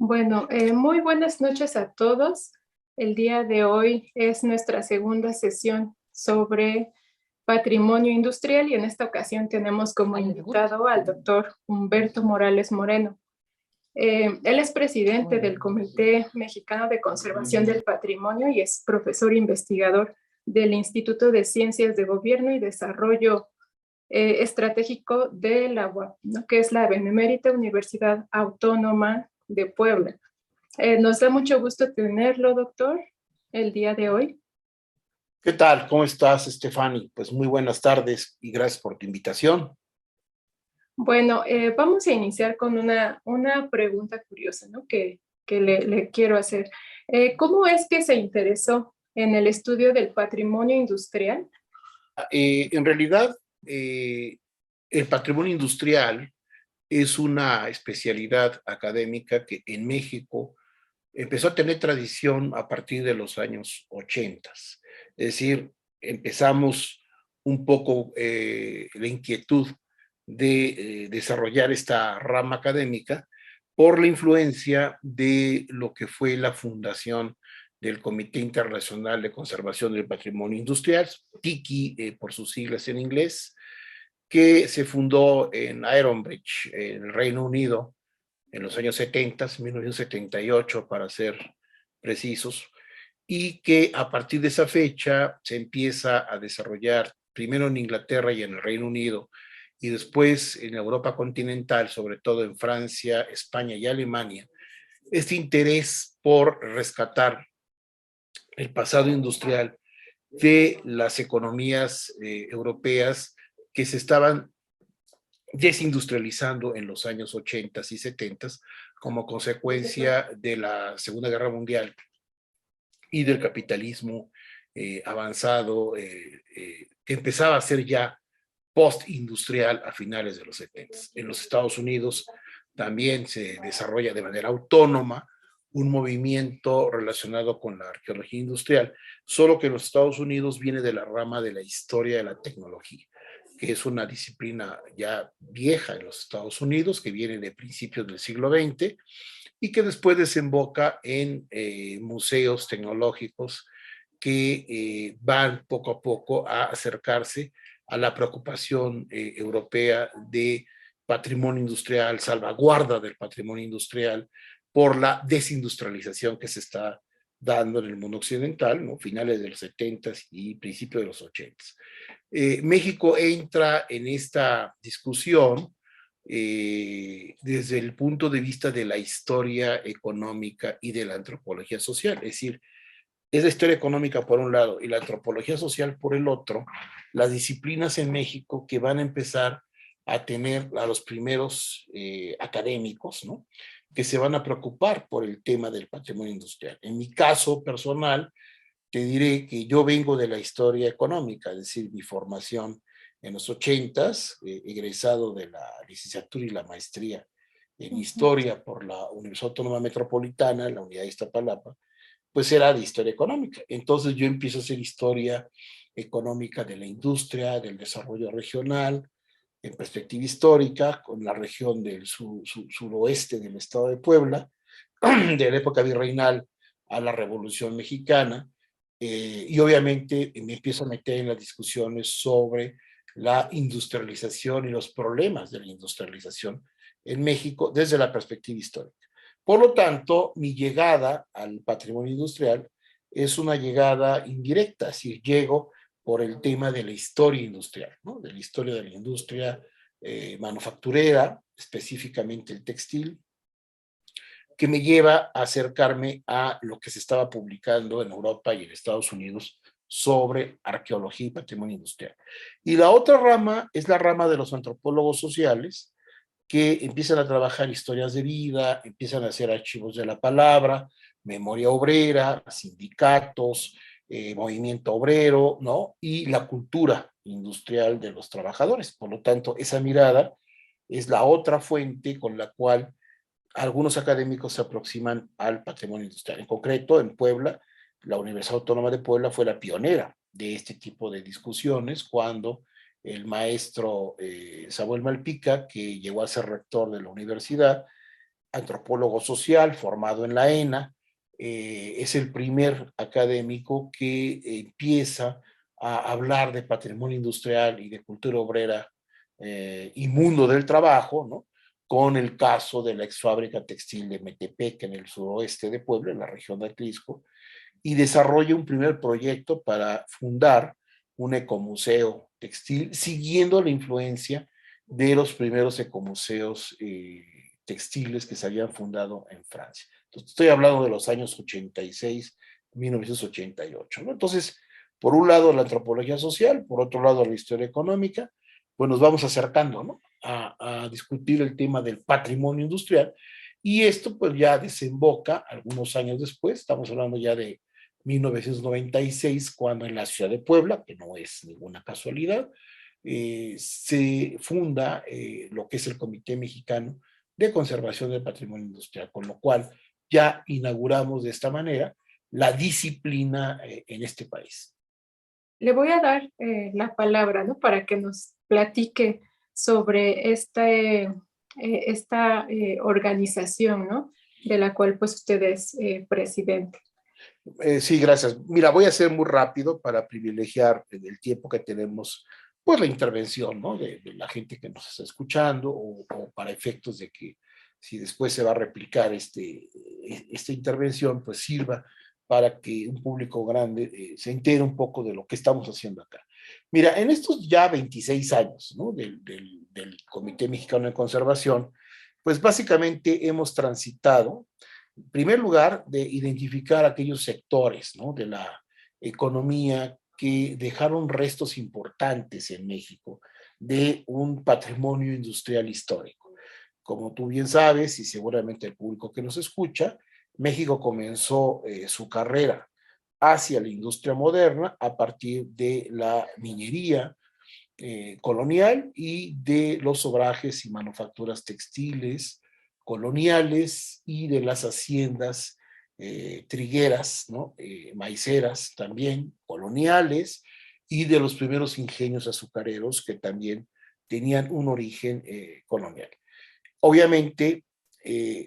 Bueno, muy buenas noches a todos. El día de hoy es nuestra segunda sesión sobre patrimonio industrial y en esta ocasión tenemos como invitado al doctor Humberto Morales Moreno. Él es presidente del Comité Mexicano de Conservación del Patrimonio y es profesor investigador del Instituto de Ciencias de Gobierno y Desarrollo Estratégico de la UAP, ¿no? Que es la Benemérita Universidad Autónoma de Puebla. Nos da mucho gusto tenerlo, doctor, el día de hoy. ¿Qué tal? ¿Cómo estás, Stephanie? Pues muy buenas tardes y gracias por tu invitación. Bueno, vamos a iniciar con una pregunta curiosa, ¿no? que le quiero hacer. ¿Cómo es que se interesó en el estudio del patrimonio industrial? En realidad, el patrimonio industrial es una especialidad académica que en México empezó a tener tradición a partir de los años 80. Es decir, empezamos un poco la inquietud de desarrollar esta rama académica por la influencia de lo que fue la fundación del Comité Internacional de Conservación del Patrimonio Industrial, TICI por sus siglas en inglés, que se fundó en Ironbridge, en el Reino Unido, en los años 70, 1978 para ser precisos, y que a partir de esa fecha se empieza a desarrollar primero en Inglaterra y en el Reino Unido, y después en Europa continental, sobre todo en Francia, España y Alemania, este interés por rescatar el pasado industrial de las economías europeas que se estaban desindustrializando en los años 80 y 70 como consecuencia de la Segunda Guerra Mundial y del capitalismo avanzado que empezaba a ser ya postindustrial a finales de los 70. En los Estados Unidos también se desarrolla de manera autónoma un movimiento relacionado con la arqueología industrial, solo que en los Estados Unidos viene de la rama de la historia de la tecnología, que es una disciplina ya vieja en los Estados Unidos, que viene de principios del siglo XX y que después desemboca en museos tecnológicos que van poco a poco a acercarse a la preocupación europea de patrimonio industrial, salvaguarda del patrimonio industrial por la desindustrialización que se está dando en el mundo occidental, ¿no? Finales de los 70 y principios de los 80. México entra en esta discusión desde el punto de vista de la historia económica y de la antropología social, es decir, es la historia económica por un lado y la antropología social por el otro, las disciplinas en México que van a empezar a tener a los primeros académicos, ¿no? Que se van a preocupar por el tema del patrimonio industrial. En mi caso personal, te diré que yo vengo de la historia económica, es decir, mi formación en los 80s, egresado de la licenciatura y la maestría en historia por la Universidad Autónoma Metropolitana, la Unidad de Iztapalapa, pues era de historia económica. Entonces yo empiezo a hacer historia económica de la industria, del desarrollo regional, en perspectiva histórica, con la región del suroeste del estado de Puebla, de la época virreinal a la Revolución Mexicana, y obviamente me empiezo a meter en las discusiones sobre la industrialización y los problemas de la industrialización en México desde la perspectiva histórica. Por lo tanto, mi llegada al patrimonio industrial es una llegada indirecta, es decir, llego por el tema de la historia industrial, ¿no? De la historia de la industria manufacturera, específicamente el textil, que me lleva a acercarme a lo que se estaba publicando en Europa y en Estados Unidos sobre arqueología y patrimonio industrial. Y la otra rama es la rama de los antropólogos sociales, que empiezan a trabajar historias de vida, empiezan a hacer archivos de la palabra, memoria obrera, sindicatos, movimiento obrero, ¿no? Y la cultura industrial de los trabajadores. Por lo tanto, esa mirada es la otra fuente con la cual algunos académicos se aproximan al patrimonio industrial. En concreto, en Puebla, la Universidad Autónoma de Puebla fue la pionera de este tipo de discusiones cuando el maestro Samuel Malpica, que llegó a ser rector de la universidad, antropólogo social formado en la ENA, es el primer académico que empieza a hablar de patrimonio industrial y de cultura obrera y mundo del trabajo, ¿no? Con el caso de la ex fábrica textil de Metepec en el suroeste de Puebla, en la región de Atlisco, y desarrolla un primer proyecto para fundar un ecomuseo textil, siguiendo la influencia de los primeros ecomuseos textiles que se habían fundado en Francia. Entonces, estoy hablando de los años 86, 1988, ¿no? Entonces, por un lado la antropología social, por otro lado la historia económica, pues nos vamos acercando, ¿no? A discutir el tema del patrimonio industrial, y esto pues ya desemboca algunos años después, estamos hablando ya de 1996, cuando en la ciudad de Puebla, que no es ninguna casualidad, se funda lo que es el Comité Mexicano de Conservación del Patrimonio Industrial, con lo cual ya inauguramos de esta manera la disciplina en este país. Le voy a dar la palabra, ¿no? Para que nos platique sobre esta organización, ¿no? De la cual pues usted es presidente. Sí, gracias. Mira, voy a ser muy rápido para privilegiar el tiempo que tenemos, pues la intervención, ¿no? De la gente que nos está escuchando, o para efectos de que si después se va a replicar esta intervención, pues sirva para que un público grande se entere un poco de lo que estamos haciendo acá. Mira, en estos ya 26 años, ¿no? Del Comité Mexicano de Conservación, pues básicamente hemos transitado, en primer lugar, de identificar aquellos sectores, ¿no? De la economía que dejaron restos importantes en México de un patrimonio industrial histórico. Como tú bien sabes, y seguramente el público que nos escucha, México comenzó su carrera hacia la industria moderna a partir de la minería colonial y de los obrajes y manufacturas textiles coloniales y de las haciendas trigueras, ¿no? Maiceras también coloniales, y de los primeros ingenios azucareros que también tenían un origen colonial. Obviamente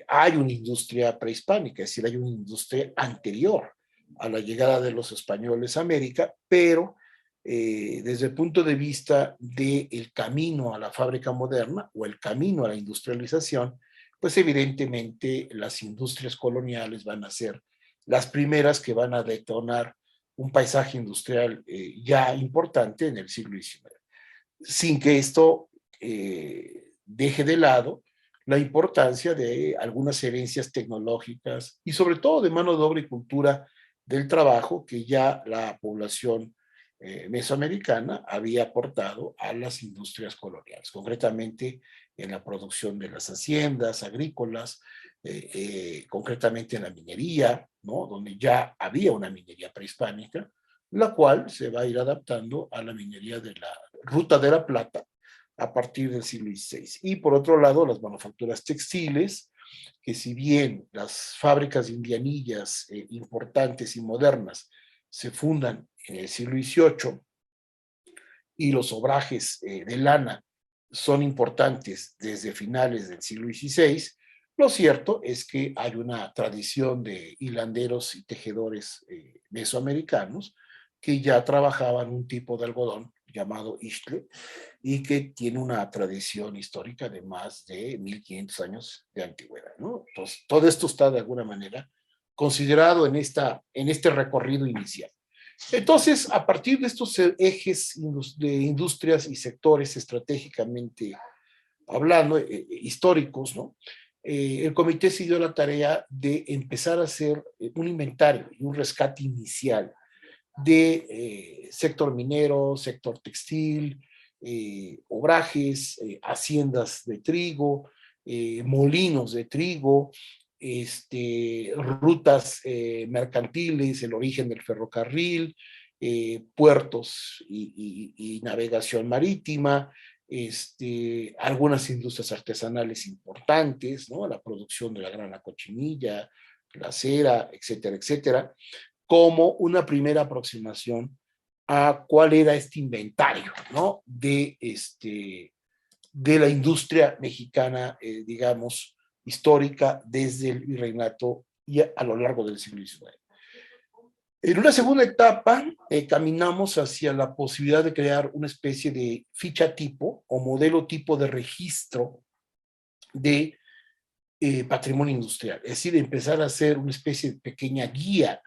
hay una industria prehispánica, es decir, hay una industria anterior a la llegada de los españoles a América, pero desde el punto de vista del camino a la fábrica moderna o el camino a la industrialización, pues evidentemente las industrias coloniales van a ser las primeras que van a detonar un paisaje industrial ya importante en el siglo XIX, sin que esto deje de lado la importancia de algunas herencias tecnológicas y sobre todo de mano de obra y cultura del trabajo que ya la población mesoamericana había aportado a las industrias coloniales, concretamente en la producción de las haciendas agrícolas, concretamente en la minería, ¿no? Donde ya había una minería prehispánica, la cual se va a ir adaptando a la minería de la Ruta de la Plata a partir del siglo XVI. Y por otro lado, las manufacturas textiles, que si bien las fábricas de indianillas importantes y modernas se fundan en el siglo XVIII y los obrajes de lana son importantes desde finales del siglo XVI, lo cierto es que hay una tradición de hilanderos y tejedores mesoamericanos que ya trabajaban un tipo de algodón llamado Ixtle, y que tiene una tradición histórica de más de 1500 años de antigüedad, ¿no? Entonces, todo esto está de alguna manera considerado en este recorrido inicial. Entonces, a partir de estos ejes de industrias y sectores estratégicamente hablando, históricos, ¿no? El comité se dio la tarea de empezar a hacer un inventario y un rescate inicial de sector minero, sector textil, obrajes, haciendas de trigo, molinos de trigo, rutas mercantiles, el origen del ferrocarril, puertos y navegación marítima, algunas industrias artesanales importantes, ¿no? La producción de la grana cochinilla, la cera, etcétera, etcétera, como una primera aproximación a cuál era este inventario, ¿no? De la industria mexicana, digamos, histórica desde el virreinato y a lo largo del siglo XIX. En una segunda etapa, caminamos hacia la posibilidad de crear una especie de ficha tipo o modelo tipo de registro de patrimonio industrial, es decir, empezar a hacer una especie de pequeña guía,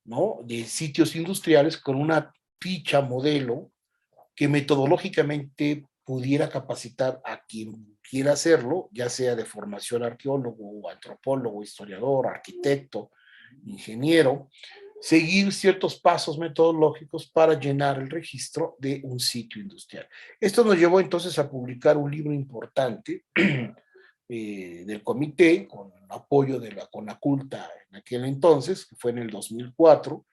¿no?, de sitios industriales con una ficha modelo que metodológicamente pudiera capacitar a quien quiera hacerlo, ya sea de formación arqueólogo, antropólogo, historiador, arquitecto, ingeniero, seguir ciertos pasos metodológicos para llenar el registro de un sitio industrial. Esto nos llevó entonces a publicar un libro importante del comité, con apoyo de la Conaculta en aquel entonces, que fue en el 2004,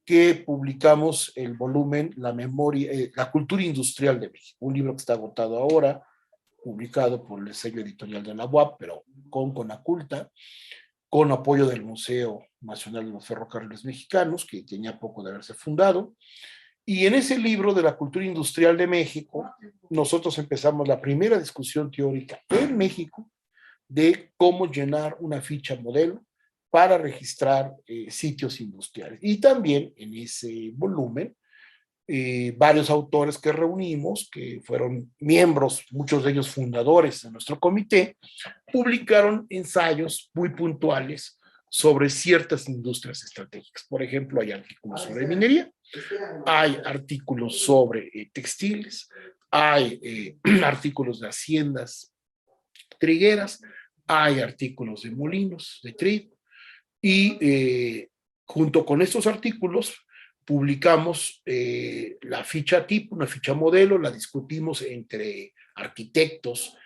que publicamos el volumen La Memoria, La Cultura Industrial de México, un libro que está agotado ahora, publicado por el sello editorial de la UAP, pero con Conaculta, con apoyo del Museo Nacional de los Ferrocarriles Mexicanos, que tenía poco de haberse fundado. Y en ese libro de la cultura industrial de México, nosotros empezamos la primera discusión teórica en México de cómo llenar una ficha modelo para registrar sitios industriales. Y también en ese volumen, varios autores que reunimos, que fueron miembros, muchos de ellos fundadores de nuestro comité, publicaron ensayos muy puntuales sobre ciertas industrias estratégicas. Por ejemplo, hay artículos sobre minería, hay artículos sobre textiles, hay artículos de haciendas trigueras, hay artículos de molinos de trigo, y junto con estos artículos publicamos la ficha tipo, una ficha modelo, la discutimos entre arquitectos,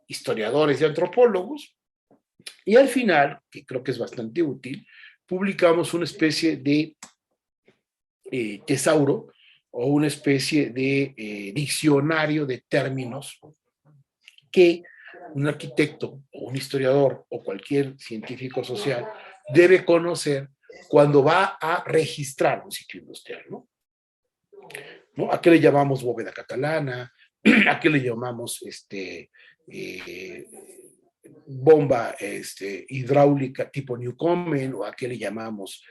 historiadores y antropólogos, y al final, que creo que es bastante útil, publicamos una especie de tesauro o una especie de diccionario de términos que un arquitecto o un historiador o cualquier científico social debe conocer cuando va a registrar un sitio industrial, ¿no? ¿No? ¿A qué le llamamos bóveda catalana? ¿A qué le llamamos bomba hidráulica tipo Newcomen? ¿O a qué le llamamos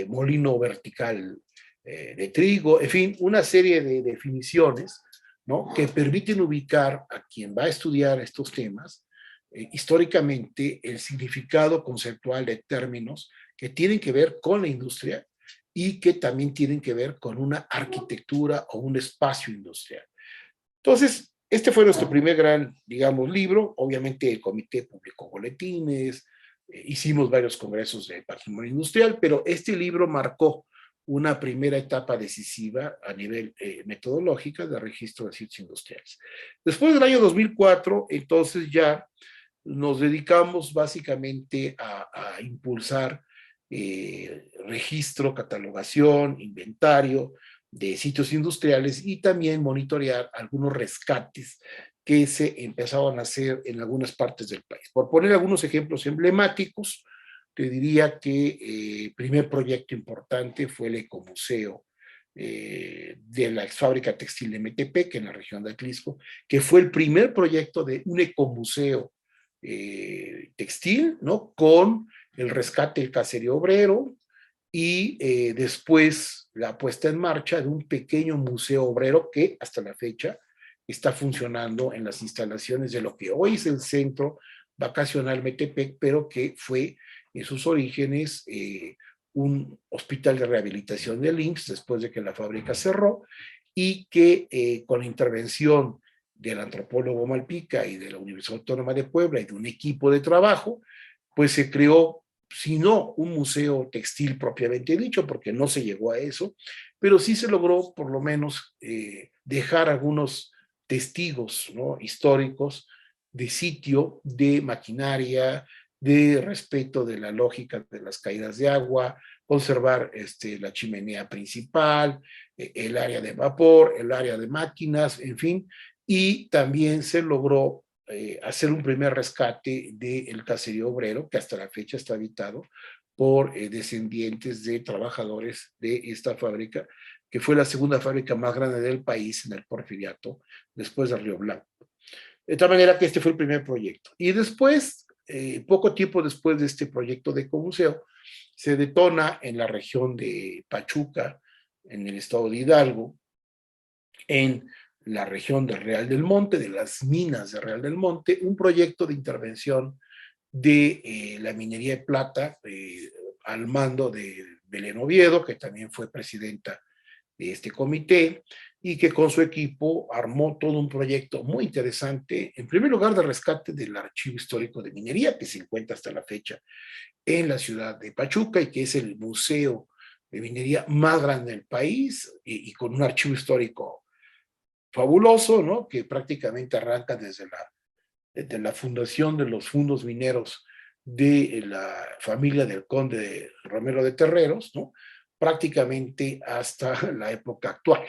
molino vertical de trigo? En fin, una serie de definiciones, ¿no?, que permiten ubicar a quien va a estudiar estos temas históricamente el significado conceptual de términos que tienen que ver con la industria y que también tienen que ver con una arquitectura o un espacio industrial. Entonces, este fue nuestro primer gran, digamos, libro. Obviamente el comité publicó boletines, hicimos varios congresos de patrimonio industrial, pero este libro marcó una primera etapa decisiva a nivel metodológica de registro de sitios industriales. Después del año 2004, entonces ya nos dedicamos básicamente a impulsar registro, catalogación, inventario de sitios industriales y también monitorear algunos rescates que se empezaban a hacer en algunas partes del país. Por poner algunos ejemplos emblemáticos, te diría que el primer proyecto importante fue el ecomuseo de la exfábrica textil de Metepec, en la región de Atlisco, que fue el primer proyecto de un ecomuseo textil, ¿no?, con el rescate del caserío obrero y después la puesta en marcha de un pequeño museo obrero que hasta la fecha está funcionando en las instalaciones de lo que hoy es el Centro Vacacional Metepec, pero que fue en sus orígenes un hospital de rehabilitación del IMSS después de que la fábrica cerró, y que con la intervención del antropólogo Malpica y de la Universidad Autónoma de Puebla y de un equipo de trabajo, pues se creó, si no un museo textil propiamente dicho, porque no se llegó a eso, pero sí se logró por lo menos dejar algunos testigos, ¿no?, históricos de sitio, de maquinaria, de respeto de la lógica de las caídas de agua, conservar la chimenea principal, el área de vapor, el área de máquinas, en fin, y también se logró hacer un primer rescate del caserío obrero, que hasta la fecha está habitado por descendientes de trabajadores de esta fábrica, que fue la segunda fábrica más grande del país en el Porfiriato, después de Río Blanco. De tal manera que este fue el primer proyecto. Y después, poco tiempo después de este proyecto de ecomuseo, se detona en la región de Pachuca, en el estado de Hidalgo, en la región del Real del Monte, de las minas de Real del Monte, un proyecto de intervención de la minería de plata al mando de Belén Oviedo, que también fue presidenta de este comité, y que con su equipo armó todo un proyecto muy interesante, en primer lugar de rescate del archivo histórico de minería, que se encuentra hasta la fecha en la ciudad de Pachuca y que es el museo de minería más grande del país y con un archivo histórico fabuloso, ¿no? Que prácticamente arranca desde la fundación de los fundos mineros de la familia del conde Romero de Terreros, ¿no? Prácticamente hasta la época actual.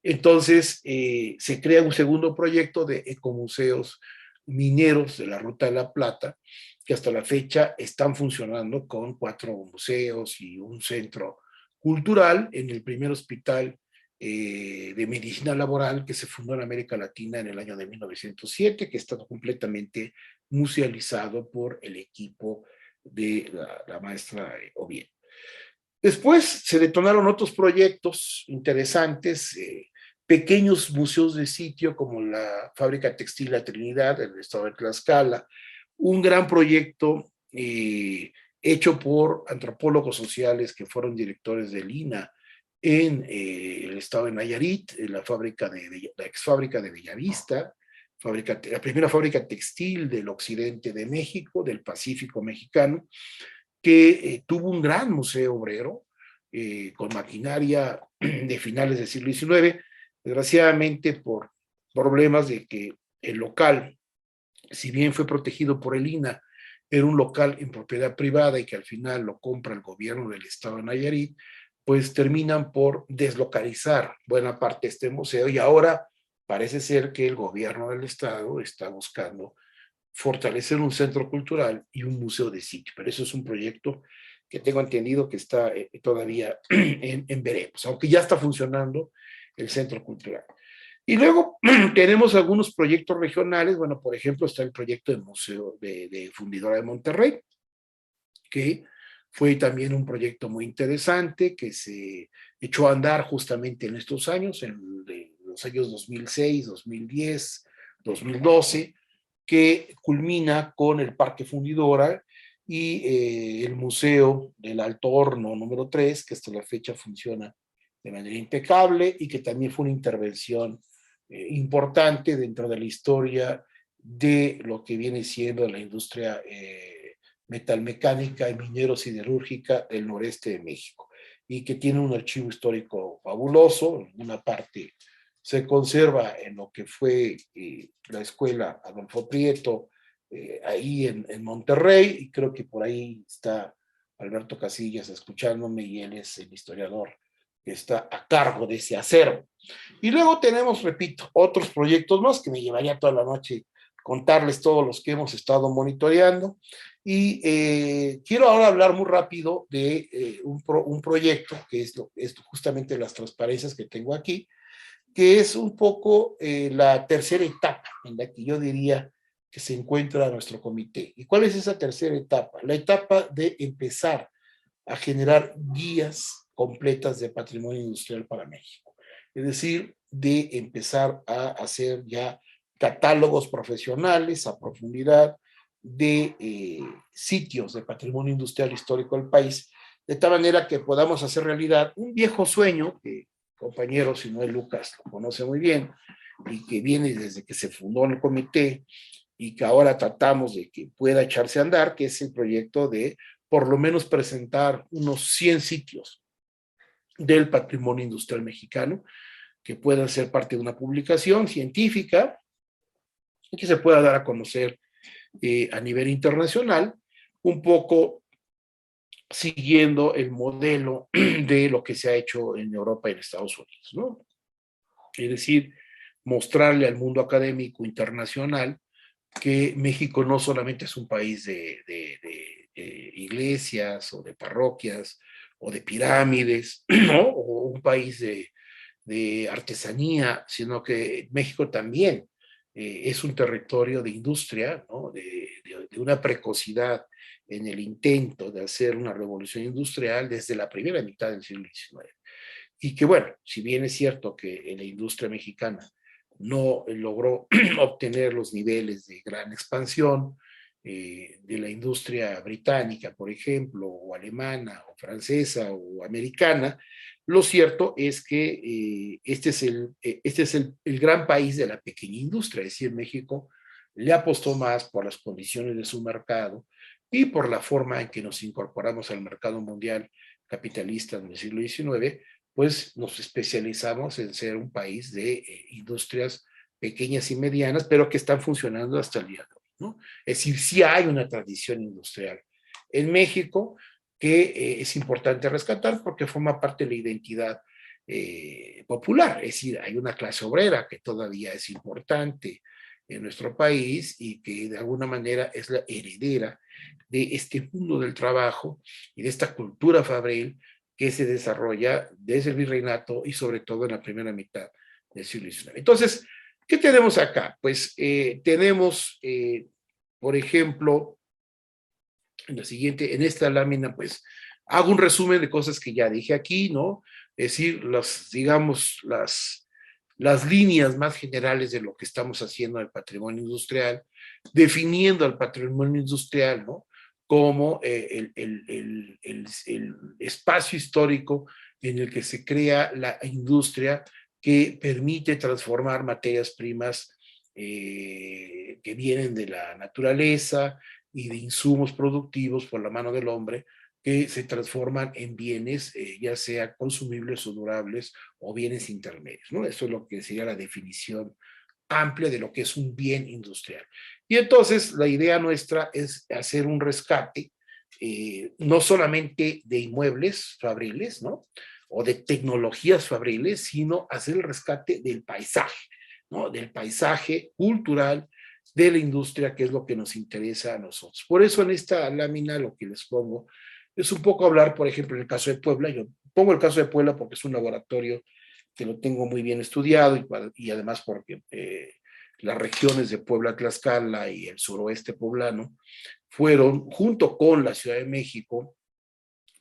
Entonces, se crea un segundo proyecto de ecomuseos mineros de la Ruta de la Plata, que hasta la fecha están funcionando con 4 museos y un centro cultural en el primer hospital de medicina laboral que se fundó en América Latina en el año de 1907, que está completamente musealizado por el equipo de la maestra Oviedo. Después se detonaron otros proyectos interesantes, pequeños museos de sitio como la Fábrica Textil La Trinidad en el estado de Tlaxcala, un gran proyecto hecho por antropólogos sociales que fueron directores del INA en el estado de Nayarit, en la ex fábrica de Bellavista, la primera fábrica textil del occidente de México, del Pacífico mexicano, que tuvo un gran museo obrero con maquinaria de finales del siglo XIX. Desgraciadamente, por problemas de que el local, si bien fue protegido por el INA, era un local en propiedad privada y que al final lo compra el gobierno del estado de Nayarit, pues terminan por deslocalizar buena parte de este museo y ahora parece ser que el gobierno del estado está buscando fortalecer un centro cultural y un museo de sitio, pero eso es un proyecto que tengo entendido que está todavía en veremos, aunque ya está funcionando el centro cultural. Y luego tenemos algunos proyectos regionales, bueno, por ejemplo, está el proyecto del Museo de Fundidora de Monterrey, que fue también un proyecto muy interesante que se echó a andar justamente en estos años, en los años 2006, 2010, 2012, que culmina con el Parque Fundidora y el Museo del Alto Horno número 3, que hasta la fecha funciona de manera impecable y que también fue una intervención importante dentro de la historia de lo que viene siendo la industria metalmecánica y minero-siderúrgica del noreste de México y que tiene un archivo histórico fabuloso. Una parte se conserva en lo que fue la escuela Adolfo Prieto, ahí en Monterrey, y creo que por ahí está Alberto Casillas escuchándome y él es el historiador que está a cargo de ese acervo. Y luego tenemos, repito, otros proyectos más que me llevaría toda la noche contarles todos los que hemos estado monitoreando. Y quiero ahora hablar muy rápido de un proyecto que es justamente las transparencias que tengo aquí, que es un poco la tercera etapa en la que yo diría que se encuentra nuestro comité. ¿Y cuál es esa tercera etapa? La etapa de empezar a generar guías completas de patrimonio industrial para México. Es decir, de empezar a hacer ya catálogos profesionales a profundidad de sitios de patrimonio industrial histórico del país, de tal manera que podamos hacer realidad un viejo sueño que compañero, si no es Lucas, lo conoce muy bien, y que viene desde que se fundó el comité y que ahora tratamos de que pueda echarse a andar, que es el proyecto de por lo menos presentar unos 100 sitios del patrimonio industrial mexicano que puedan ser parte de una publicación científica y que se pueda dar a conocer a nivel internacional, un poco siguiendo el modelo de lo que se ha hecho en Europa y en Estados Unidos, ¿no? Es decir, mostrarle al mundo académico internacional que México no solamente es un país de iglesias o de parroquias o de pirámides, ¿no? O un país de artesanía, sino que México también es un territorio de industria, ¿no? De una precocidad en el intento de hacer una revolución industrial desde la primera mitad del siglo XIX. Y que bueno, si bien es cierto que la industria mexicana no logró obtener los niveles de gran expansión de la industria británica, por ejemplo, o alemana, o francesa, o americana, lo cierto es que este es el gran país de la pequeña industria, es decir, México le apostó más por las condiciones de su mercado y por la forma en que nos incorporamos al mercado mundial capitalista en el siglo XIX, pues nos especializamos en ser un país de industrias pequeñas y medianas, pero que están funcionando hasta el día de hoy, ¿no? Es decir, sí hay una tradición industrial en México que es importante rescatar porque forma parte de la identidad popular, es decir, hay una clase obrera que todavía es importante en nuestro país y que de alguna manera es la heredera de este mundo del trabajo y de esta cultura fabril que se desarrolla desde el virreinato y sobre todo en la primera mitad del siglo XIX. Entonces, ¿qué tenemos acá? Pues tenemos, por ejemplo, en la siguiente, en esta lámina, pues hago un resumen de cosas que ya dije aquí, ¿no? Es decir, digamos, las líneas más generales de lo que estamos haciendo en el patrimonio industrial, definiendo al patrimonio industrial, ¿no? Como el espacio histórico en el que se crea la industria que permite transformar materias primas que vienen de la naturaleza y de insumos productivos por la mano del hombre que se transforman en bienes, ya sea consumibles o durables o bienes intermedios, ¿no? Eso es lo que sería la definición amplia de lo que es un bien industrial. Y entonces la idea nuestra es hacer un rescate, no solamente de inmuebles fabriles, ¿no? O de tecnologías fabriles, sino hacer el rescate del paisaje, ¿no? Del paisaje cultural de la industria, que es lo que nos interesa a nosotros. Por eso en esta lámina lo que les pongo es un poco hablar, por ejemplo, en el caso de Puebla. Yo pongo el caso de Puebla porque es un laboratorio que lo tengo muy bien estudiado y además porque las regiones de Puebla, Tlaxcala y el suroeste poblano fueron, junto con la Ciudad de México,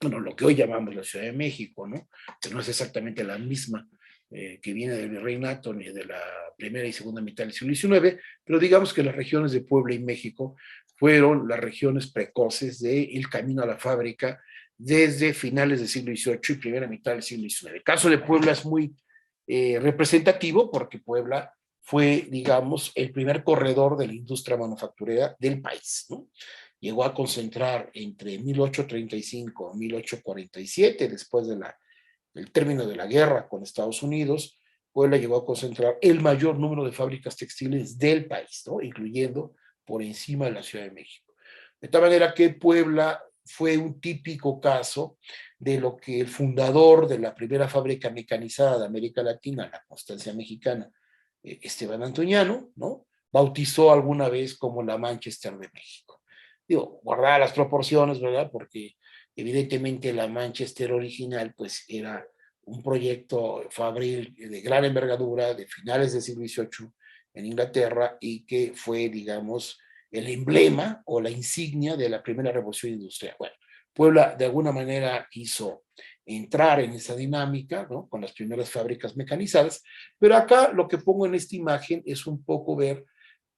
bueno, lo que hoy llamamos la Ciudad de México, ¿no? Que no es exactamente la misma que viene del virreinato ni de la primera y segunda mitad del siglo XIX, pero digamos que las regiones de Puebla y México fueron las regiones precoces del camino a la fábrica desde finales del siglo XVIII y primera mitad del siglo XIX. El caso de Puebla es muy representativo porque Puebla fue, digamos, el primer corredor de la industria manufacturera del país, ¿no? Llegó a concentrar entre 1835 y 1847, después del término de la guerra con Estados Unidos, Puebla llegó a concentrar el mayor número de fábricas textiles del país, ¿no? Incluyendo por encima de la Ciudad de México. De tal manera que Puebla fue un típico caso de lo que el fundador de la primera fábrica mecanizada de América Latina, la Constancia Mexicana, Esteban Antoñano, ¿no? Bautizó alguna vez como la Manchester de México. Digo, guardar las proporciones, ¿verdad? Porque evidentemente la Manchester original, pues era un proyecto fabril de gran envergadura de finales del siglo XVIII en Inglaterra y que fue, digamos, el emblema o la insignia de la primera revolución industrial. Bueno, Puebla de alguna manera quiso entrar en esa dinámica, ¿no? Con las primeras fábricas mecanizadas, pero acá lo que pongo en esta imagen es un poco ver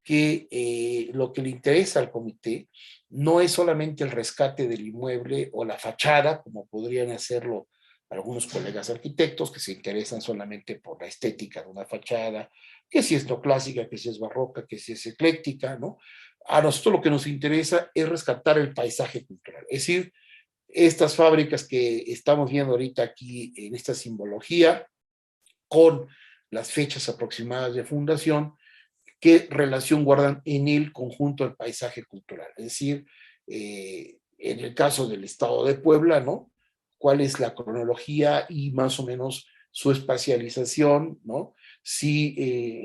que lo que le interesa al comité no es solamente el rescate del inmueble o la fachada, como podrían hacerlo algunos colegas arquitectos que se interesan solamente por la estética de una fachada, que si es neoclásica, que si es barroca, que si es ecléctica, ¿no? A nosotros lo que nos interesa es rescatar el paisaje cultural, es decir, estas fábricas que estamos viendo ahorita aquí en esta simbología, con las fechas aproximadas de fundación, qué relación guardan en el conjunto del paisaje cultural. Es decir, en el caso del estado de Puebla, ¿no? ¿Cuál es la cronología y más o menos su espacialización, ¿no? Si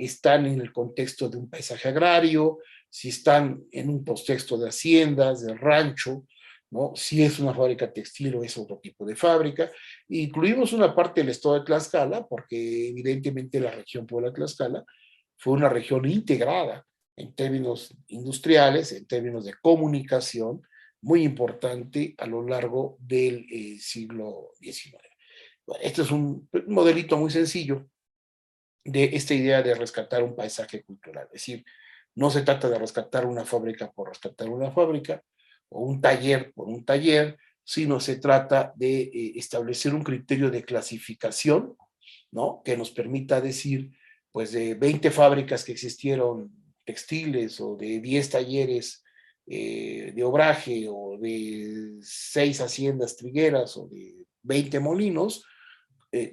están en el contexto de un paisaje agrario, si están en un contexto de haciendas, de rancho, ¿no? Si es una fábrica textil o es otro tipo de fábrica. Incluimos una parte del estado de Tlaxcala, porque evidentemente la región Puebla-Tlaxcala fue una región integrada en términos industriales, en términos de comunicación, muy importante a lo largo del siglo XIX. Bueno, este es un modelito muy sencillo de esta idea de rescatar un paisaje cultural. Es decir, no se trata de rescatar una fábrica por rescatar una fábrica o un taller por un taller, sino se trata de establecer un criterio de clasificación, ¿no? Que nos permita decir, pues de 20 fábricas que existieron textiles o de 10 talleres de obraje o de 6 haciendas trigueras o de 20 molinos,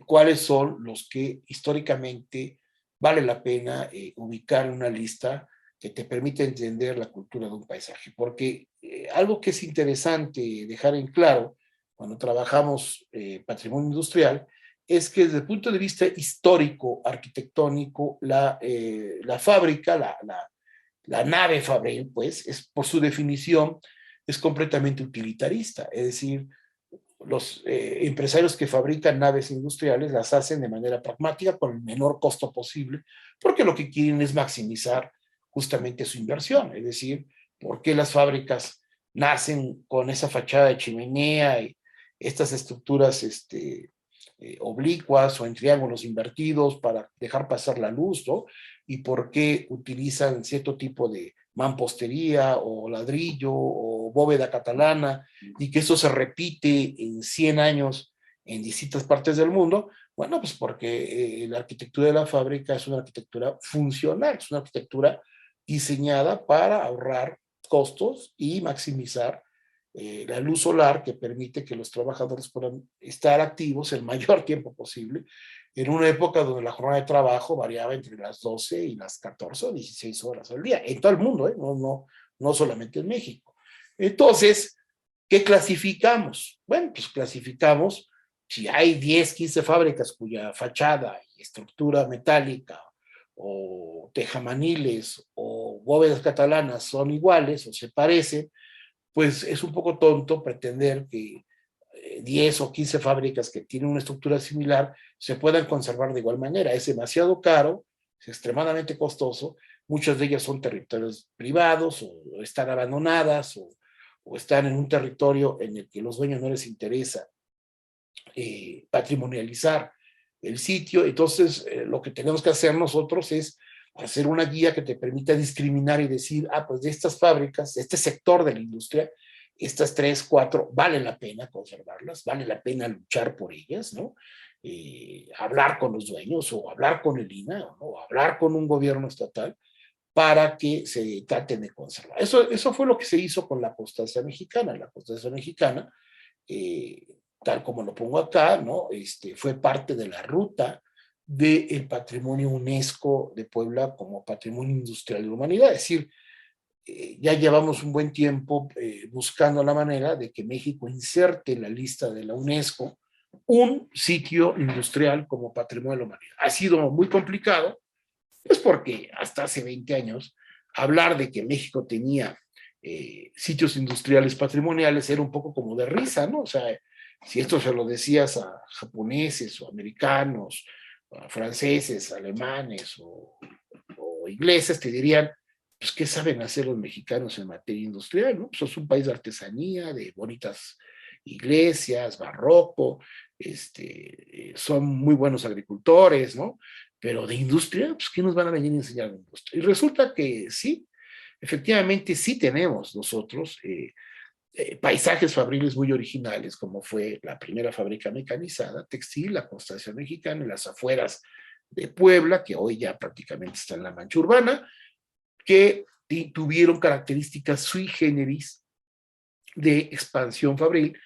cuáles son los que históricamente vale la pena ubicar en una lista que te permite entender la cultura de un paisaje. Porque algo que es interesante dejar en claro cuando trabajamos patrimonio industrial es que desde el punto de vista histórico, arquitectónico, la fábrica, la nave fabril, pues, es, por su definición, es completamente utilitarista. Es decir, los empresarios que fabrican naves industriales las hacen de manera pragmática con el menor costo posible, porque lo que quieren es maximizar justamente su inversión. Es decir, ¿por qué las fábricas nacen con esa fachada de chimenea y estas estructuras oblicuas o en triángulos invertidos para dejar pasar la luz, ¿no? Y por qué utilizan cierto tipo de mampostería o ladrillo o bóveda catalana y que eso se repite en 100 años en distintas partes del mundo. Bueno, pues porque la arquitectura de la fábrica es una arquitectura funcional, es una arquitectura diseñada para ahorrar costos y maximizar la luz solar que permite que los trabajadores puedan estar activos el mayor tiempo posible en una época donde la jornada de trabajo variaba entre las 12 y las 14 o 16 horas al día, en todo el mundo, no solamente en México. Entonces, ¿qué clasificamos? Bueno, pues clasificamos si hay 10, 15 fábricas cuya fachada y estructura metálica o tejamaniles o bóvedas catalanas son iguales o se parecen, pues es un poco tonto pretender que 10 o 15 fábricas que tienen una estructura similar se puedan conservar de igual manera. Es demasiado caro, es extremadamente costoso, muchas de ellas son territorios privados o están abandonadas o están en un territorio en el que los dueños no les interesa patrimonializar el sitio. Entonces, lo que tenemos que hacer nosotros es hacer una guía que te permita discriminar y decir, pues de estas fábricas, de este sector de la industria, estas 3, 4, vale la pena conservarlas, vale la pena luchar por ellas, ¿no? Hablar con los dueños o hablar con el INAH, ¿no? O hablar con un gobierno estatal para que se traten de conservar. Eso fue lo que se hizo con la constancia mexicana. La constancia mexicana, tal como lo pongo acá, ¿no? Fue parte de la ruta del patrimonio UNESCO de Puebla como patrimonio industrial de la humanidad. Es decir, ya llevamos un buen tiempo buscando la manera de que México inserte en la lista de la UNESCO un sitio industrial como patrimonio de la humanidad. Ha sido muy complicado, pues porque hasta hace 20 años hablar de que México tenía sitios industriales patrimoniales era un poco como de risa, ¿no? O sea, si esto se lo decías a japoneses o americanos, a franceses, alemanes o ingleses, te dirían, pues, ¿qué saben hacer los mexicanos en materia industrial? ¿No? Pues es un país de artesanía, de bonitas iglesias, barroco, son muy buenos agricultores, ¿no? Pero de industria, pues, ¿qué nos van a venir a enseñar de industria? Y resulta que sí, efectivamente sí tenemos nosotros paisajes fabriles muy originales, como fue la primera fábrica mecanizada textil, la Constancia Mexicana, en las afueras de Puebla, que hoy ya prácticamente está en la mancha urbana, que tuvieron características sui generis de expansión fabril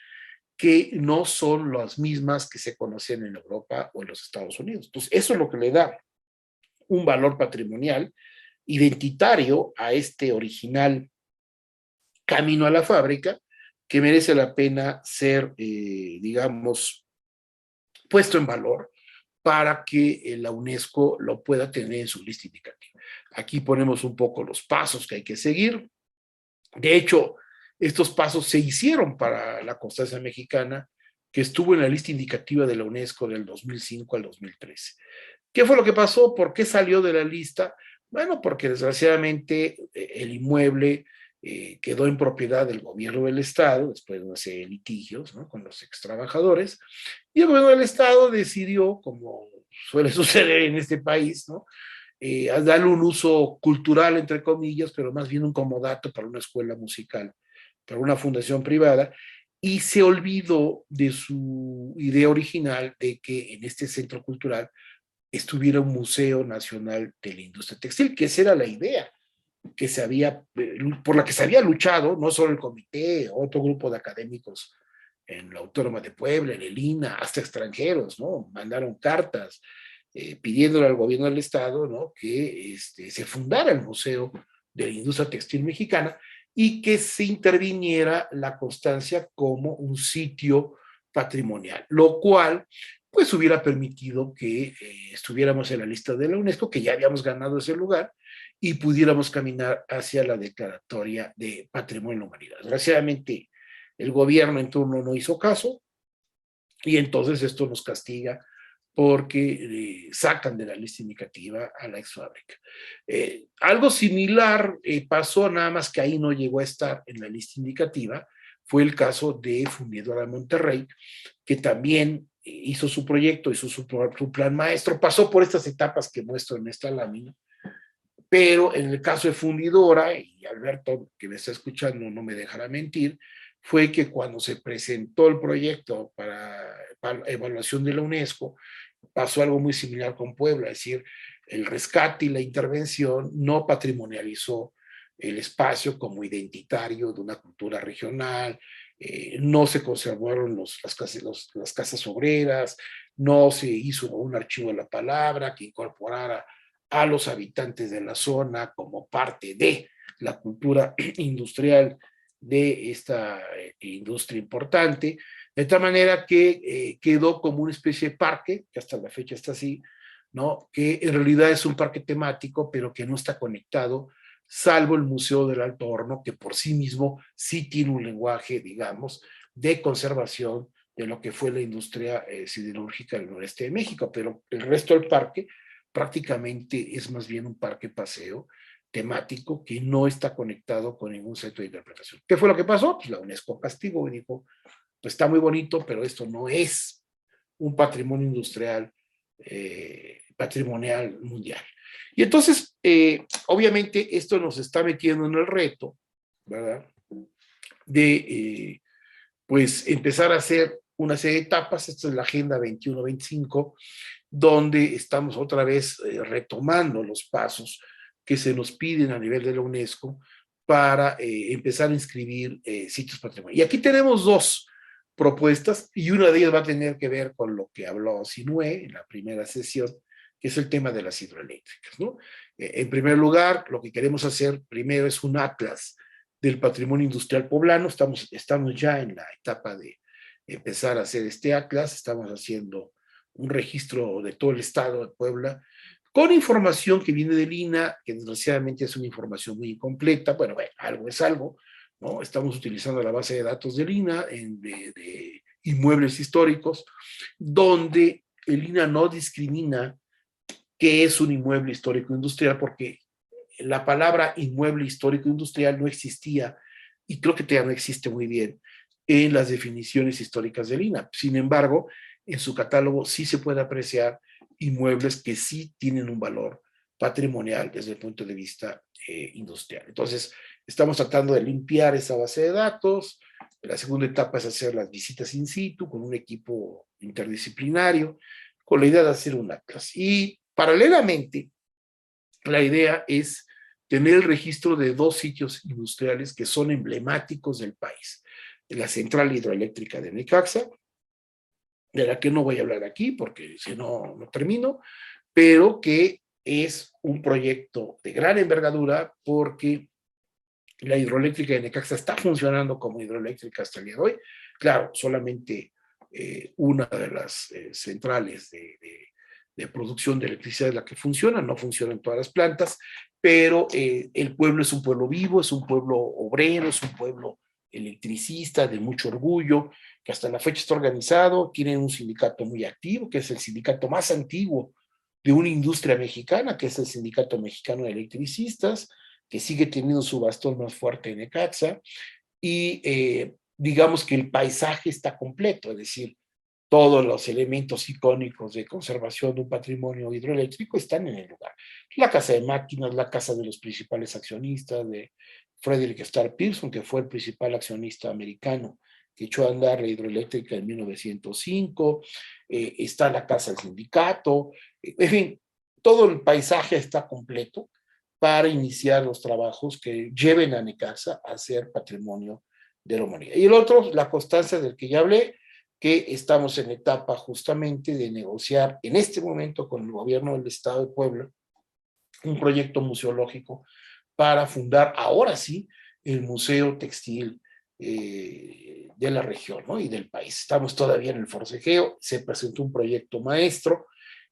que no son las mismas que se conocían en Europa o en los Estados Unidos. Entonces, eso es lo que le da un valor patrimonial identitario a este original camino a la fábrica que merece la pena ser, digamos, puesto en valor para que la UNESCO lo pueda tener en su lista indicativa. Aquí ponemos un poco los pasos que hay que seguir. De hecho, estos pasos se hicieron para la constancia mexicana, que estuvo en la lista indicativa de la UNESCO del 2005 al 2013. ¿Qué fue lo que pasó? ¿Por qué salió de la lista? Bueno, porque desgraciadamente el inmueble quedó en propiedad del gobierno del Estado, después de una serie de litigios, ¿no?, con los extrabajadores, y el gobierno del Estado decidió, como suele suceder en este país, ¿no?, a darle un uso cultural, entre comillas, pero más bien un comodato para una escuela musical, para una fundación privada, y se olvidó de su idea original de que en este centro cultural estuviera un Museo Nacional de la Industria Textil, que esa era la idea que se había, por la que se había luchado, no solo el comité, otro grupo de académicos en la Autónoma de Puebla, en el INA, hasta extranjeros, ¿no? Mandaron cartas pidiéndole al gobierno del Estado, ¿no?, que se fundara el Museo de la Industria Textil Mexicana y que se interviniera la constancia como un sitio patrimonial, lo cual pues hubiera permitido que estuviéramos en la lista de la UNESCO, que ya habíamos ganado ese lugar, y pudiéramos caminar hacia la declaratoria de Patrimonio de la Humanidad. Desgraciadamente, el gobierno en turno no hizo caso, y entonces esto nos castiga porque sacan de la lista indicativa a la ex fábrica. Algo similar pasó, nada más que ahí no llegó a estar en la lista indicativa, fue el caso de Fundidora de Monterrey, que también hizo su proyecto, hizo su plan maestro, pasó por estas etapas que muestro en esta lámina, pero en el caso de Fundidora, y Alberto, que me está escuchando, no me dejará mentir, fue que cuando se presentó el proyecto para evaluación de la UNESCO, pasó algo muy similar con Puebla, es decir, el rescate y la intervención no patrimonializó el espacio como identitario de una cultura regional, no se conservaron las casas obreras, no se hizo un archivo de la palabra que incorporara a los habitantes de la zona como parte de la cultura industrial de esta industria importante, de tal manera que quedó como una especie de parque, que hasta la fecha está así, ¿no?, que en realidad es un parque temático, pero que no está conectado, salvo el Museo del Alto Horno, que por sí mismo sí tiene un lenguaje, digamos, de conservación de lo que fue la industria siderúrgica del noreste de México, pero el resto del parque prácticamente es más bien un parque paseo temático que no está conectado con ningún centro de interpretación. ¿Qué fue lo que pasó? Pues la UNESCO castigó y dijo, pues está muy bonito, pero esto no es un patrimonio industrial patrimonial mundial. Y entonces, obviamente, esto nos está metiendo en el reto, ¿verdad?, de pues empezar a hacer una serie de etapas. Esta es la Agenda 21-25, donde estamos otra vez retomando los pasos que se nos piden a nivel de la UNESCO para empezar a inscribir sitios patrimoniales. Y aquí tenemos dos propuestas, y una de ellas va a tener que ver con lo que habló Sinue en la primera sesión, que es el tema de las hidroeléctricas, ¿no? En primer lugar, lo que queremos hacer primero es un atlas del patrimonio industrial poblano. Estamos ya en la etapa de empezar a hacer este atlas, estamos haciendo un registro de todo el estado de Puebla, con información que viene del INA, que desgraciadamente es una información muy incompleta. Bueno, algo es algo, ¿no? Estamos utilizando la base de datos del INA de inmuebles históricos, donde el INA no discrimina qué es un inmueble histórico industrial, porque la palabra inmueble histórico industrial no existía, y creo que todavía no existe muy bien en las definiciones históricas del INA. Sin embargo, en su catálogo sí se puede apreciar inmuebles que sí tienen un valor patrimonial desde el punto de vista industrial. Entonces, estamos tratando de limpiar esa base de datos. La segunda etapa es hacer las visitas in situ con un equipo interdisciplinario, con la idea de hacer un atlas. Y paralelamente, la idea es tener el registro de dos sitios industriales que son emblemáticos del país. La central hidroeléctrica de Necaxa, de la que no voy a hablar aquí porque si no, no termino, pero que es un proyecto de gran envergadura porque la hidroeléctrica de Necaxa está funcionando como hidroeléctrica hasta el día de hoy. Claro, solamente una de las centrales de producción de electricidad es la que funciona, no funcionan todas las plantas, pero el pueblo es un pueblo vivo, es un pueblo obrero, es un pueblo electricista de mucho orgullo, que hasta la fecha está organizado, tiene un sindicato muy activo, que es el sindicato más antiguo de una industria mexicana, que es el Sindicato Mexicano de Electricistas, que sigue teniendo su bastón más fuerte en Necaxa, y digamos que el paisaje está completo, es decir, todos los elementos icónicos de conservación de un patrimonio hidroeléctrico están en el lugar. La casa de máquinas, la casa de los principales accionistas, de Frederick Starr Pearson, que fue el principal accionista americano que echó a andar la hidroeléctrica en 1905, está la casa del sindicato, en fin, todo el paisaje está completo para iniciar los trabajos que lleven a Necaxa a ser patrimonio de la humanidad. Y el otro, la constancia del que ya hablé, que estamos en etapa justamente de negociar en este momento con el gobierno del Estado de Puebla un proyecto museológico para fundar ahora sí el Museo Textil de la región, ¿no? Y del país. Estamos todavía en el forcejeo, se presentó un proyecto maestro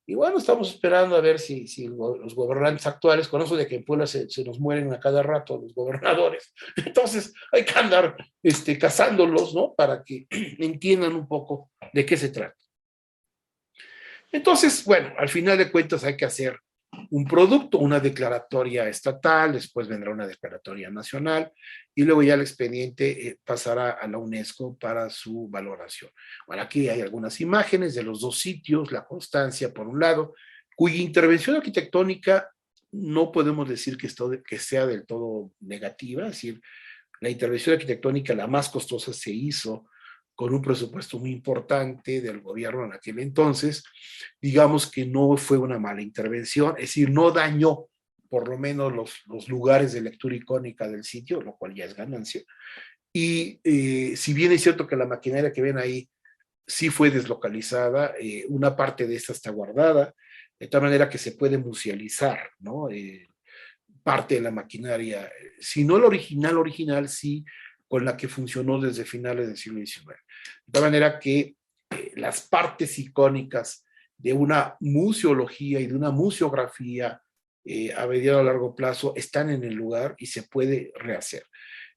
y bueno, estamos esperando a ver si los gobernantes actuales, con eso de que en Puebla se nos mueren a cada rato los gobernadores, entonces hay que andar cazándolos, ¿no? Para que entiendan un poco de qué se trata. Entonces, bueno, al final de cuentas hay que hacer un producto, una declaratoria estatal, después vendrá una declaratoria nacional y luego ya el expediente pasará a la UNESCO para su valoración. Bueno, aquí hay algunas imágenes de los dos sitios, la Constancia por un lado, cuya intervención arquitectónica no podemos decir que sea del todo negativa, es decir, la intervención arquitectónica la más costosa se hizo con un presupuesto muy importante del gobierno en aquel entonces, digamos que no fue una mala intervención, es decir, no dañó por lo menos los lugares de lectura icónica del sitio, lo cual ya es ganancia. Y si bien es cierto que la maquinaria que ven ahí sí fue deslocalizada, una parte de esta está guardada, de tal manera que se puede musealizar, ¿no? Parte de la maquinaria, si no el original, sí con la que funcionó desde finales del siglo XIX. De tal manera que las partes icónicas de una museología y de una museografía a mediano a largo plazo están en el lugar y se puede rehacer.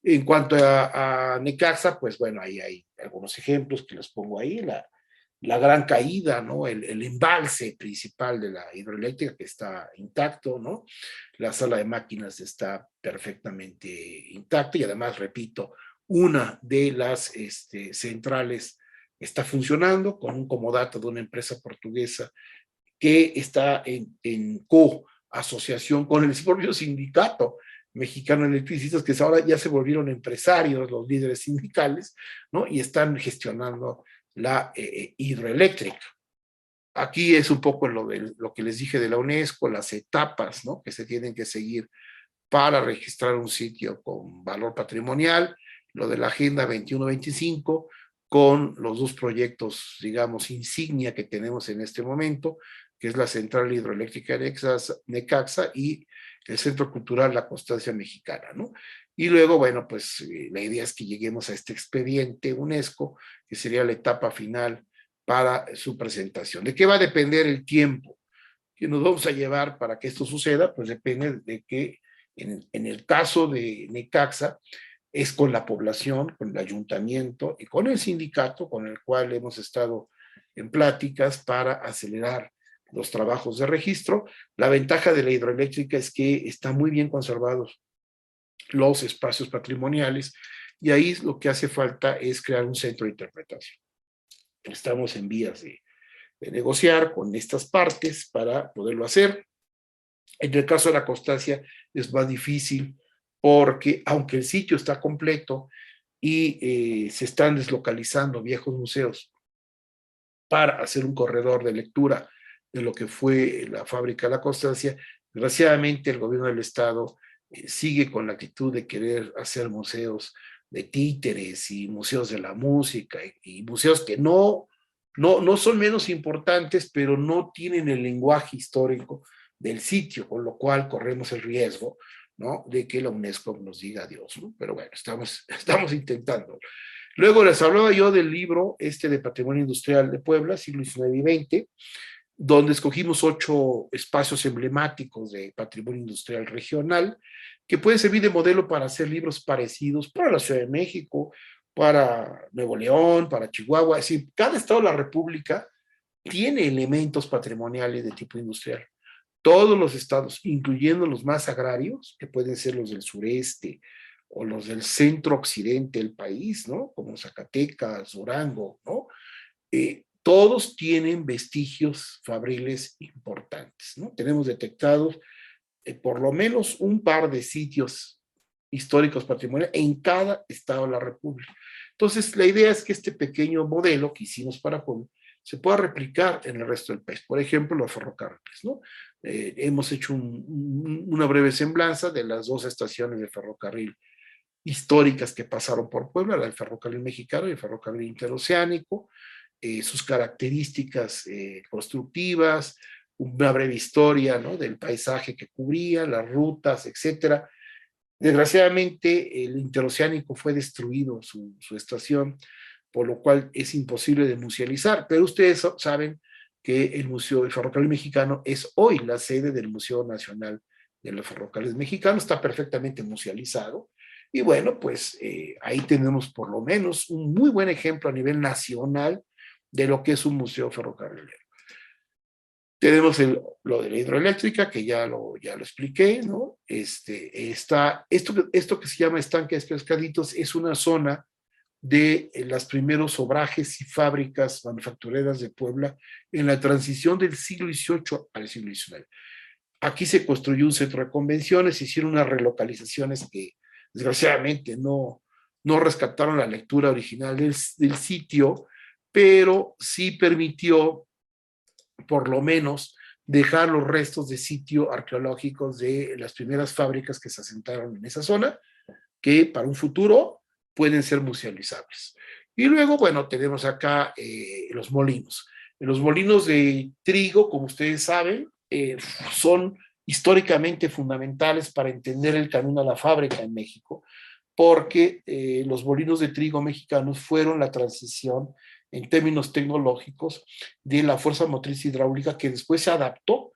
En cuanto a Necaxa, pues bueno, ahí hay algunos ejemplos que les pongo ahí, la gran caída, ¿no? El embalse principal de la hidroeléctrica que está intacto, ¿no? La sala de máquinas está perfectamente intacta y además, repito, una de las centrales está funcionando con un comodato de una empresa portuguesa que está en co-asociación con el propio sindicato mexicano de electricistas, que ahora ya se volvieron empresarios, los líderes sindicales, ¿no? Y están gestionando la hidroeléctrica. Aquí es un poco lo que les dije de la UNESCO, las etapas, ¿no? Que se tienen que seguir para registrar un sitio con valor patrimonial, lo de la Agenda 21-25, con los dos proyectos, digamos, insignia que tenemos en este momento, que es la Central Hidroeléctrica de Necaxa y el Centro Cultural La Constancia Mexicana, ¿no? Y luego, bueno, pues la idea es que lleguemos a este expediente UNESCO, que sería la etapa final para su presentación. ¿De qué va a depender el tiempo que nos vamos a llevar para que esto suceda? Pues depende de que en el caso de Necaxa es con la población, con el ayuntamiento y con el sindicato con el cual hemos estado en pláticas para acelerar los trabajos de registro. La ventaja de la hidroeléctrica es que están muy bien conservados los espacios patrimoniales y ahí lo que hace falta es crear un centro de interpretación. Estamos en vías de negociar con estas partes para poderlo hacer. En el caso de la Constancia es más difícil porque aunque el sitio está completo y se están deslocalizando viejos museos para hacer un corredor de lectura de lo que fue la fábrica de la Constancia, desgraciadamente el gobierno del estado sigue con la actitud de querer hacer museos de títeres y museos de la música y museos que no son menos importantes, pero no tienen el lenguaje histórico del sitio, con lo cual corremos el riesgo, ¿no? De que la UNESCO nos diga adiós, ¿no? Pero bueno, estamos intentando. Luego les hablaba yo del libro de Patrimonio Industrial de Puebla, siglo XIX y XX, donde escogimos 8 espacios emblemáticos de patrimonio industrial regional, que pueden servir de modelo para hacer libros parecidos para la Ciudad de México, para Nuevo León, para Chihuahua, es decir, cada estado de la República tiene elementos patrimoniales de tipo industrial. Todos los estados, incluyendo los más agrarios, que pueden ser los del sureste o los del centro occidente del país, ¿no? Como Zacatecas, Durango, ¿no? Todos tienen vestigios fabriles importantes, ¿no? Tenemos detectados por lo menos un par de sitios históricos patrimoniales en cada estado de la República. Entonces, la idea es que este pequeño modelo que hicimos para Puebla se pueda replicar en el resto del país. Por ejemplo, los ferrocarriles, ¿no? Hemos hecho una breve semblanza de las dos estaciones de ferrocarril históricas que pasaron por Puebla, la del ferrocarril mexicano y el ferrocarril interoceánico, sus características constructivas, una breve historia, ¿no? Del paisaje que cubría, las rutas, etcétera. Desgraciadamente, el interoceánico fue destruido, su estación, por lo cual es imposible de musealizar, pero ustedes saben que el Museo del Ferrocarril Mexicano es hoy la sede del Museo Nacional de los Ferrocarriles Mexicanos, está perfectamente musealizado, y bueno, pues ahí tenemos por lo menos un muy buen ejemplo a nivel nacional de lo que es un museo ferrocarrilero. Tenemos lo de la hidroeléctrica, que ya lo expliqué, ¿no? Está esto que se llama Estanque de Pescaditos, es una zona de los primeros obrajes y fábricas manufactureras de Puebla en la transición del siglo XVIII al siglo XIX. Aquí se construyó un centro de convenciones, se hicieron unas relocalizaciones que desgraciadamente no rescataron la lectura original del sitio, pero sí permitió por lo menos dejar los restos de sitio arqueológicos de las primeras fábricas que se asentaron en esa zona, que para un futuro pueden ser musealizables. Y luego, bueno, tenemos acá los molinos. Los molinos de trigo, como ustedes saben, son históricamente fundamentales para entender el camino a la fábrica en México, porque los molinos de trigo mexicanos fueron la transición en términos tecnológicos de la fuerza motriz hidráulica que después se adaptó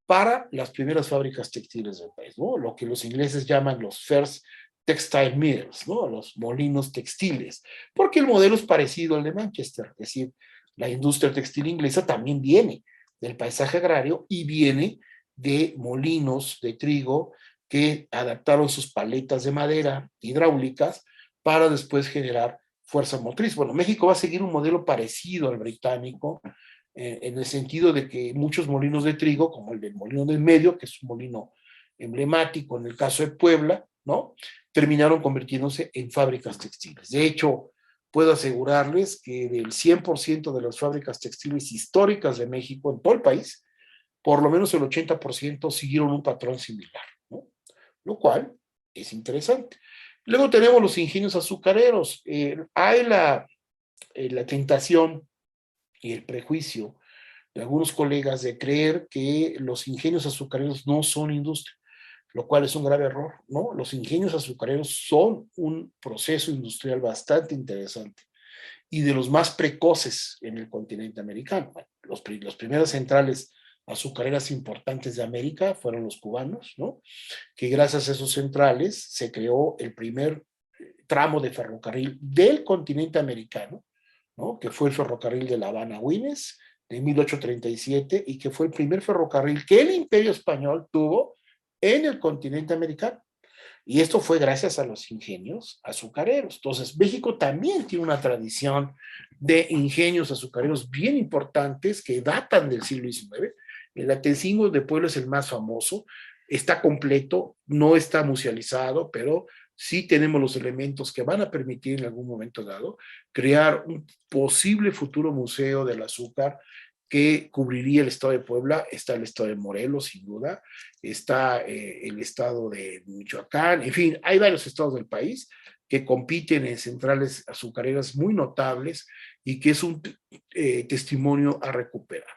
para las primeras fábricas textiles del país, ¿no? Lo que los ingleses llaman los first textile mills, ¿no? Los molinos textiles, porque el modelo es parecido al de Manchester, es decir, la industria textil inglesa también viene del paisaje agrario y viene de molinos de trigo que adaptaron sus paletas de madera hidráulicas para después generar fuerza motriz. Bueno, México va a seguir un modelo parecido al británico, en el sentido de que muchos molinos de trigo, como el del Molino del Medio, que es un molino emblemático en el caso de Puebla, ¿no? Terminaron convirtiéndose en fábricas textiles. De hecho, puedo asegurarles que del 100% de las fábricas textiles históricas de México en todo el país, por lo menos el 80% siguieron un patrón similar, ¿no? Lo cual es interesante. Luego tenemos los ingenios azucareros. Hay la tentación y el prejuicio de algunos colegas de creer que los ingenios azucareros no son industria, lo cual es un grave error, ¿no? Los ingenios azucareros son un proceso industrial bastante interesante y de los más precoces en el continente americano. Bueno, los primeras centrales azucareras importantes de América fueron los cubanos, ¿no? Que gracias a esos centrales se creó el primer tramo de ferrocarril del continente americano, ¿no? Que fue el ferrocarril de La Habana a Güines de 1837 y que fue el primer ferrocarril que el Imperio Español tuvo en el continente americano. Y esto fue gracias a los ingenios azucareros. Entonces, México también tiene una tradición de ingenios azucareros bien importantes que datan del siglo XIX. El Atencingo de Puebla es el más famoso. Está completo, no está musealizado, pero sí tenemos los elementos que van a permitir en algún momento dado crear un posible futuro museo del azúcar que cubriría el estado de Puebla. Está el estado de Morelos, sin duda, está el estado de Michoacán, en fin, hay varios estados del país que compiten en centrales azucareras muy notables y que es un testimonio a recuperar.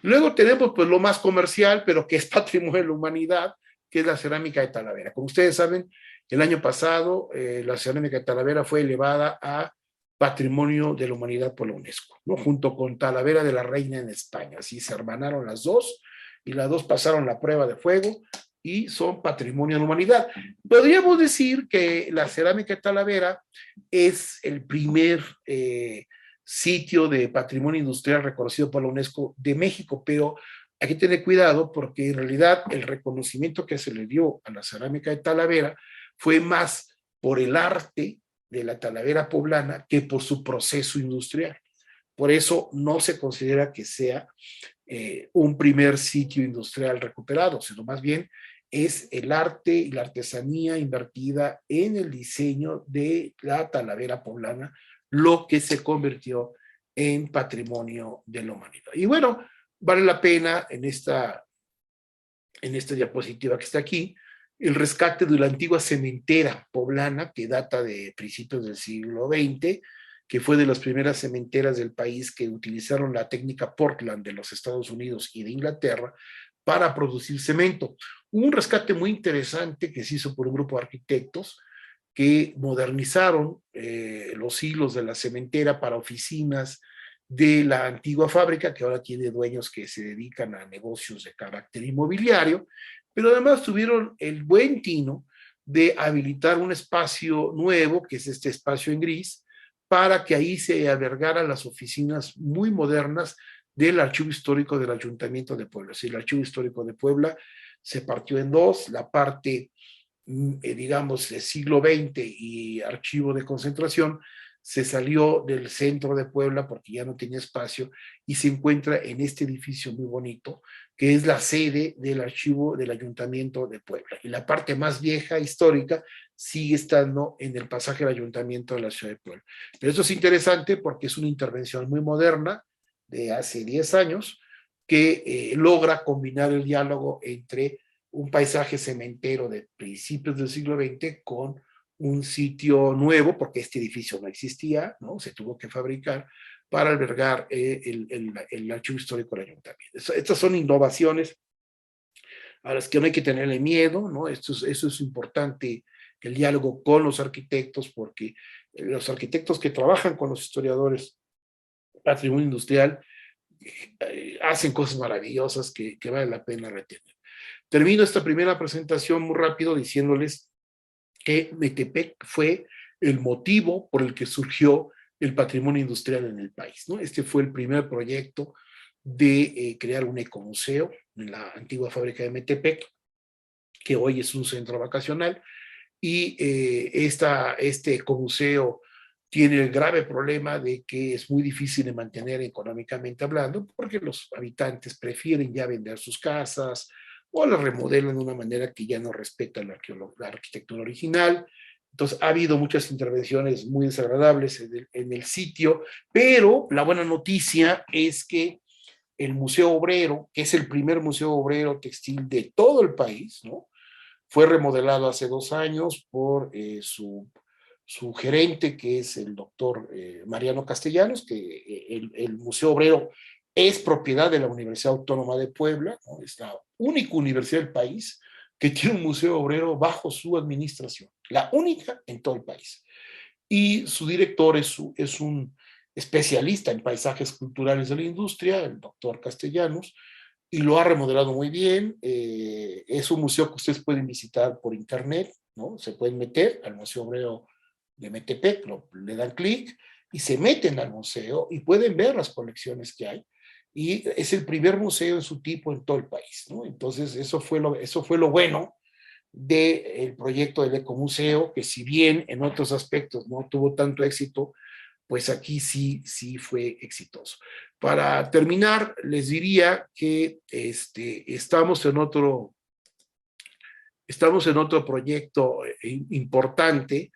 Luego tenemos pues lo más comercial, pero que es patrimonio de la humanidad, que es la cerámica de Talavera. Como ustedes saben, el año pasado la cerámica de Talavera fue elevada a Patrimonio de la Humanidad por la UNESCO, ¿no? Junto con Talavera de la Reina en España. Así se hermanaron las dos y las dos pasaron la prueba de fuego y son Patrimonio de la Humanidad. Podríamos decir que la cerámica de Talavera es el primer sitio de patrimonio industrial reconocido por la UNESCO de México, pero hay que tener cuidado porque en realidad el reconocimiento que se le dio a la cerámica de Talavera fue más por el arte de la Talavera poblana que por su proceso industrial. Por eso no se considera que sea un primer sitio industrial recuperado, sino más bien es el arte y la artesanía invertida en el diseño de la Talavera poblana lo que se convirtió en patrimonio de la humanidad. Y bueno, vale la pena en esta diapositiva que está aquí, el rescate de la antigua cementera poblana que data de principios del siglo XX, que fue de las primeras cementeras del país que utilizaron la técnica Portland de los Estados Unidos y de Inglaterra para producir cemento. Un rescate muy interesante que se hizo por un grupo de arquitectos que modernizaron los hilos de la cementera para oficinas de la antigua fábrica, que ahora tiene dueños que se dedican a negocios de carácter inmobiliario, pero además tuvieron el buen tino de habilitar un espacio nuevo, que es este espacio en gris, para que ahí se albergaran las oficinas muy modernas del Archivo Histórico del Ayuntamiento de Puebla. Sí, el Archivo Histórico de Puebla se partió en dos, la parte digamos, del siglo XX y archivo de concentración, se salió del centro de Puebla porque ya no tenía espacio y se encuentra en este edificio muy bonito, que es la sede del archivo del Ayuntamiento de Puebla. Y la parte más vieja, histórica, sigue estando en el pasaje del Ayuntamiento de la Ciudad de Puebla. Pero esto es interesante porque es una intervención muy moderna de hace 10 años que logra combinar el diálogo entre un paisaje cementero de principios del siglo XX con un sitio nuevo, porque este edificio no existía, ¿no? Se tuvo que fabricar para albergar el archivo histórico del ayuntamiento. Estas son innovaciones a las que no hay que tenerle miedo, ¿no? Eso es importante, el diálogo con los arquitectos, porque los arquitectos que trabajan con los historiadores patrimonio industrial hacen cosas maravillosas que vale la pena retener. Termino esta primera presentación muy rápido diciéndoles que Metepec fue el motivo por el que surgió el patrimonio industrial en el país, ¿no? Este fue el primer proyecto de crear un ecomuseo en la antigua fábrica de Metepec, que hoy es un centro vacacional, y este ecomuseo tiene el grave problema de que es muy difícil de mantener económicamente hablando, porque los habitantes prefieren ya vender sus casas o las remodelan de una manera que ya no respeta la arquitectura original. Entonces ha habido muchas intervenciones muy desagradables en el sitio, pero la buena noticia es que el Museo Obrero, que es el primer museo obrero textil de todo el país, ¿no? Fue remodelado hace 2 años por su gerente, que es el doctor Mariano Castellanos, que el Museo Obrero es propiedad de la Universidad Autónoma de Puebla, ¿no? Es la única universidad del país que tiene un museo obrero bajo su administración, la única en todo el país. Y su director es un especialista en paisajes culturales de la industria, el doctor Castellanos, y lo ha remodelado muy bien. Es un museo que ustedes pueden visitar por internet, ¿no? Se pueden meter al Museo Obrero de Metepec, le dan clic y se meten al museo y pueden ver las colecciones que hay. Y es el primer museo en su tipo en todo el país, ¿no? Entonces, eso fue lo bueno del proyecto del Ecomuseo, que si bien en otros aspectos no tuvo tanto éxito, pues aquí sí fue exitoso. Para terminar, les diría que estamos en otro proyecto importante,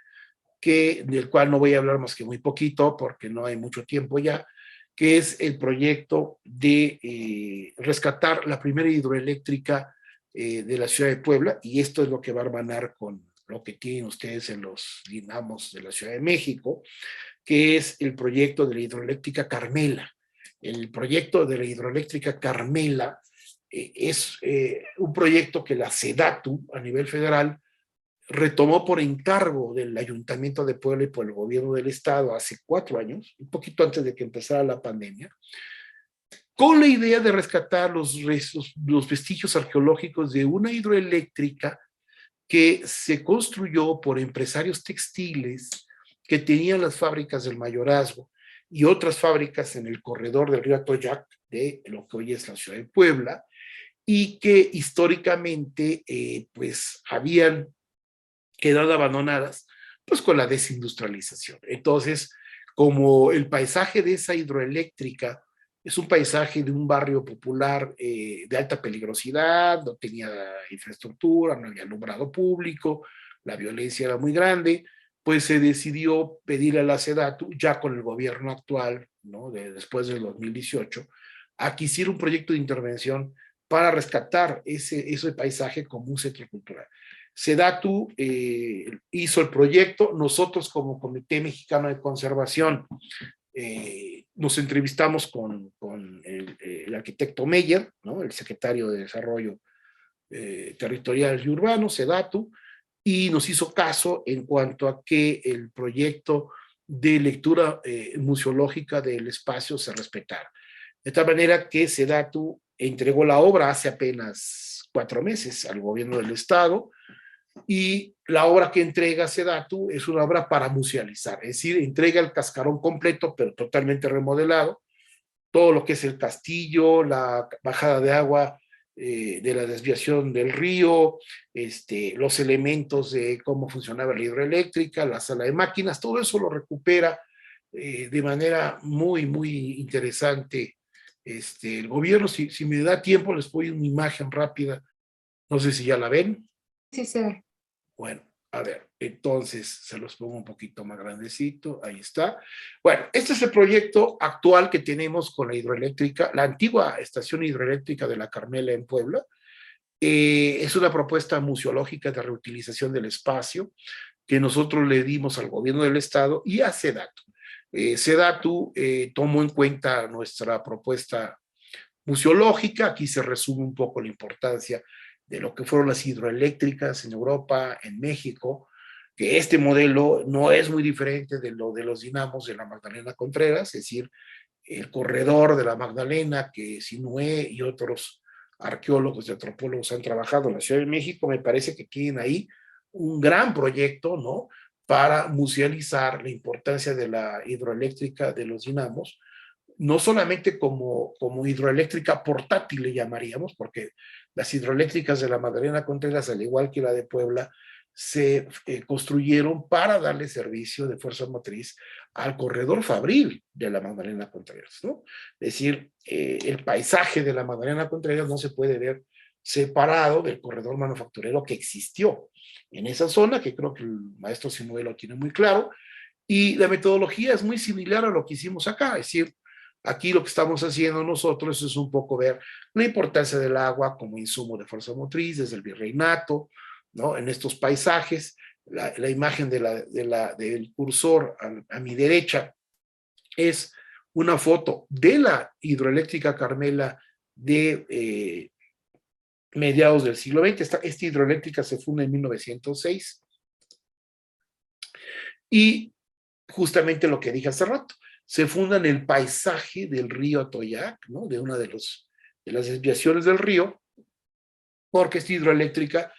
del cual no voy a hablar más que muy poquito, porque no hay mucho tiempo ya, que es el proyecto de rescatar la primera hidroeléctrica de la ciudad de Puebla, y esto es lo que va a hermanar con lo que tienen ustedes en los dinamos de la Ciudad de México, que es el proyecto de la hidroeléctrica Carmela. El proyecto de la hidroeléctrica Carmela es un proyecto que la SEDATU a nivel federal retomó por encargo del Ayuntamiento de Puebla y por el gobierno del estado hace 4 años, un poquito antes de que empezara la pandemia, con la idea de rescatar los vestigios arqueológicos de una hidroeléctrica que se construyó por empresarios textiles que tenían las fábricas del mayorazgo y otras fábricas en el corredor del río Atoyac, de lo que hoy es la ciudad de Puebla, y que históricamente pues habían quedado abandonadas pues con la desindustrialización. Entonces, como el paisaje de esa hidroeléctrica es un paisaje de un barrio popular de alta peligrosidad, no tenía infraestructura, no había alumbrado público, la violencia era muy grande, pues se decidió pedirle a la SEDATU, ya con el gobierno actual, ¿no? Después del 2018, a que hiciera un proyecto de intervención para rescatar ese paisaje como un centro cultural. SEDATU hizo el proyecto, nosotros como Comité Mexicano de Conservación nos entrevistamos con el arquitecto Meyer, ¿no? El secretario de Desarrollo Territorial y Urbano, SEDATU, y nos hizo caso en cuanto a que el proyecto de lectura museológica del espacio se respetara. De tal manera que SEDATU entregó la obra hace apenas 4 meses al gobierno del estado, y la obra que entrega SEDATU es una obra para musealizar, es decir, entrega el cascarón completo, pero totalmente remodelado, todo lo que es el castillo, la bajada de agua de la desviación del río, los elementos de cómo funcionaba la hidroeléctrica, la sala de máquinas, todo eso lo recupera de manera muy, muy interesante. El gobierno, si me da tiempo, les pongo una imagen rápida, no sé si ya la ven. Sí, se ve. Bueno, a ver, entonces se los pongo un poquito más grandecito, ahí está. Bueno, este es el proyecto actual que tenemos con la hidroeléctrica, la antigua estación hidroeléctrica de la Carmela en Puebla. Es una propuesta museológica de reutilización del espacio que nosotros le dimos al gobierno del estado y a SEDATU. SEDATU tomó en cuenta nuestra propuesta museológica, aquí se resume un poco la importancia de lo que fueron las hidroeléctricas en Europa, en México, que este modelo no es muy diferente de lo de los dinamos de la Magdalena Contreras, es decir, el corredor de la Magdalena que Sinué y otros arqueólogos y antropólogos han trabajado en la Ciudad de México, me parece que tienen ahí un gran proyecto, ¿no? Para musealizar la importancia de la hidroeléctrica de los dinamos, no solamente como hidroeléctrica portátil le llamaríamos, porque las hidroeléctricas de la Magdalena Contreras, al igual que la de Puebla, se construyeron para darle servicio de fuerza motriz al corredor fabril de la Magdalena Contreras, ¿no? Es decir, el paisaje de la Magdalena Contreras no se puede ver separado del corredor manufacturero que existió en esa zona, que creo que el maestro Sinué lo tiene muy claro, y la metodología es muy similar a lo que hicimos acá, es decir, aquí lo que estamos haciendo nosotros es un poco ver la importancia del agua como insumo de fuerza motriz desde el virreinato, ¿no? En estos paisajes, la imagen del cursor a mi derecha es una foto de la hidroeléctrica Carmela de mediados del siglo XX. Esta hidroeléctrica se funda en 1906 y justamente lo que dije hace rato, se funda en el paisaje del río Atoyac, ¿no? De una de las desviaciones del río, porque esta hidroeléctrica,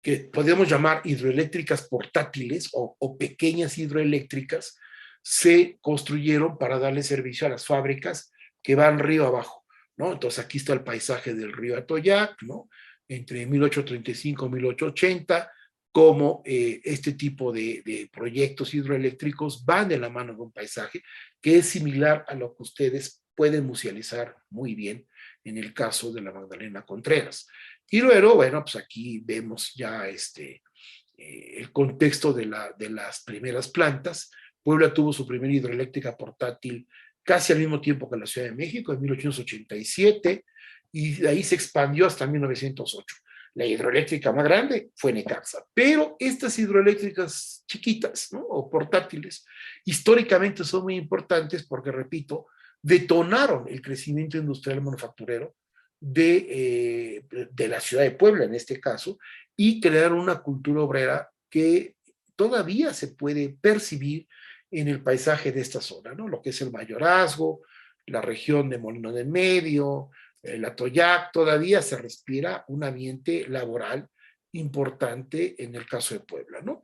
que podemos llamar hidroeléctricas portátiles o pequeñas hidroeléctricas, se construyeron para darle servicio a las fábricas que van río abajo, ¿no? Entonces aquí está el paisaje del río Atoyac, ¿no? Entre 1835 y 1880, cómo este tipo de proyectos hidroeléctricos van de la mano de un paisaje que es similar a lo que ustedes pueden musealizar muy bien en el caso de la Magdalena Contreras. Y luego, bueno, pues aquí vemos ya el contexto de las primeras plantas. Puebla tuvo su primera hidroeléctrica portátil casi al mismo tiempo que la Ciudad de México, en 1887, y de ahí se expandió hasta 1908. La hidroeléctrica más grande fue Necaxa, pero estas hidroeléctricas chiquitas, ¿no? O portátiles, históricamente son muy importantes porque, repito, detonaron el crecimiento industrial manufacturero de la ciudad de Puebla en este caso, y crearon una cultura obrera que todavía se puede percibir en el paisaje de esta zona, ¿no? Lo que es el Mayorazgo, la región de Molino del Medio, el Atoyac, todavía se respira un ambiente laboral importante en el caso de Puebla, ¿no?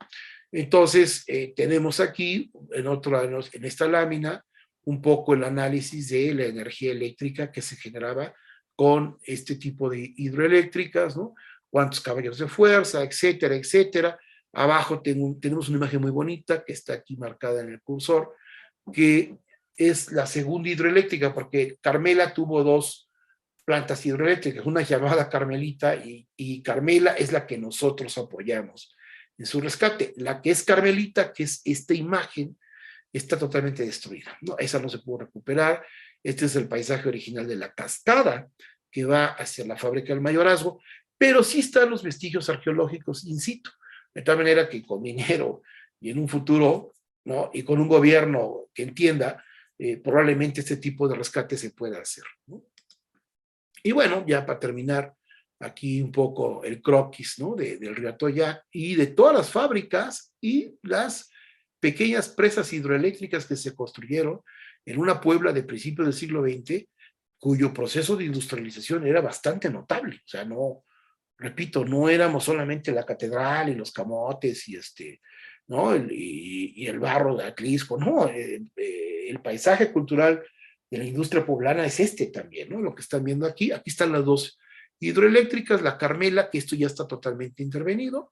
Entonces, tenemos aquí, en esta lámina, un poco el análisis de la energía eléctrica que se generaba con este tipo de hidroeléctricas, ¿no? Cuántos caballos de fuerza, etcétera, etcétera. Abajo tenemos una imagen muy bonita que está aquí marcada en el cursor, que es la segunda hidroeléctrica, porque Carmela tuvo dos plantas hidroeléctricas, una llamada Carmelita y Carmela es la que nosotros apoyamos en su rescate. La que es Carmelita, que es esta imagen, está totalmente destruida, ¿no? Esa no se pudo recuperar. Este es el paisaje original de la cascada que va hacia la fábrica del Mayorazgo, pero sí están los vestigios arqueológicos in situ, de tal manera que con dinero y en un futuro, ¿no? Y con un gobierno que entienda, probablemente este tipo de rescate se pueda hacer, ¿no? Y bueno, ya para terminar, aquí un poco el croquis, ¿no? Del río Atoyac y de todas las fábricas y las pequeñas presas hidroeléctricas que se construyeron en una Puebla de principios del siglo XX, cuyo proceso de industrialización era bastante notable. O sea, no, repito, no éramos solamente la catedral y los camotes y ¿no? Y el barro de Atlisco, no, el paisaje cultural de la industria poblana es este también, ¿no? Lo que están viendo aquí están las dos hidroeléctricas, la Carmela, que esto ya está totalmente intervenido,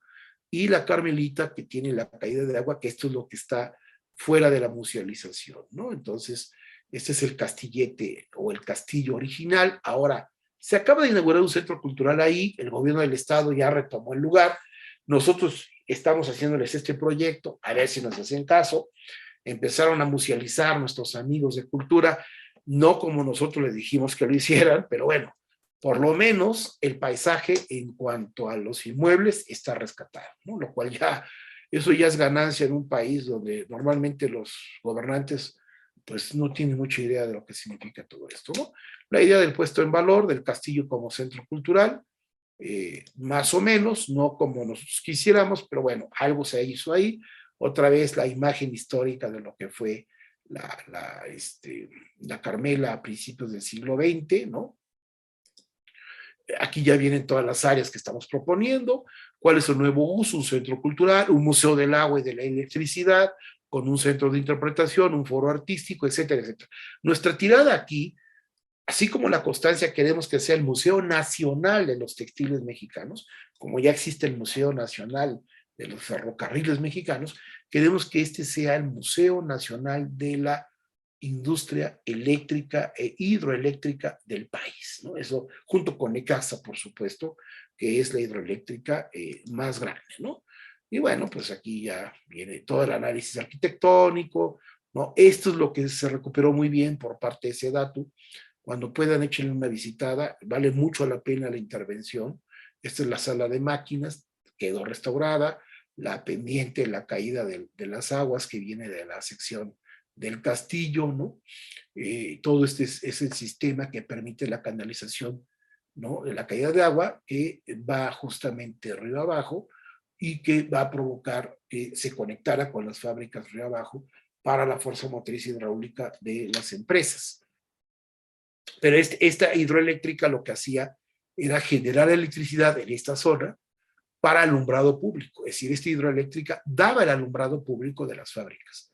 y la Carmelita, que tiene la caída de agua, que esto es lo que está fuera de la musealización, ¿no? Entonces, este es el castillete o el castillo original. Ahora, se acaba de inaugurar un centro cultural ahí, el gobierno del estado ya retomó el lugar, nosotros estamos haciéndoles este proyecto, a ver si nos hacen caso. Empezaron a musealizar nuestros amigos de cultura, no como nosotros les dijimos que lo hicieran, pero bueno, por lo menos el paisaje en cuanto a los inmuebles está rescatado, ¿no? Lo cual eso ya es ganancia en un país donde normalmente los gobernantes pues no tienen mucha idea de lo que significa todo esto, ¿no? La idea del puesto en valor del castillo como centro cultural, más o menos, no como nosotros quisiéramos, pero bueno, algo se hizo ahí. Otra vez la imagen histórica de lo que fue la Carmela a principios del siglo XX, ¿no? Aquí ya vienen todas las áreas que estamos proponiendo, cuál es el nuevo uso, un centro cultural, un museo del agua y de la electricidad, con un centro de interpretación, un foro artístico, etcétera, etcétera. Nuestra tirada aquí, así como la constancia, queremos que sea el Museo Nacional de los Textiles Mexicanos, como ya existe el Museo Nacional de los Ferrocarriles Mexicanos, queremos que este sea el Museo Nacional de la Industria Eléctrica e Hidroeléctrica del país, ¿no? Eso junto con Necaxa, por supuesto, que es la hidroeléctrica más grande, ¿no? Y bueno, pues aquí ya viene todo el análisis arquitectónico, ¿no? Esto es lo que se recuperó muy bien por parte de SEDATU. Cuando puedan, échenle una visitada, vale mucho la pena la intervención. Esta es la sala de máquinas, quedó restaurada, la pendiente, la caída de las aguas que viene de la sección del castillo, ¿no? Todo este es el sistema que permite la canalización, ¿no? De la caída de agua que va justamente río abajo y que va a provocar que se conectara con las fábricas río abajo para la fuerza motriz hidráulica de las empresas. Pero esta hidroeléctrica lo que hacía era generar electricidad en esta zona para alumbrado público, es decir, esta hidroeléctrica daba el alumbrado público de las fábricas.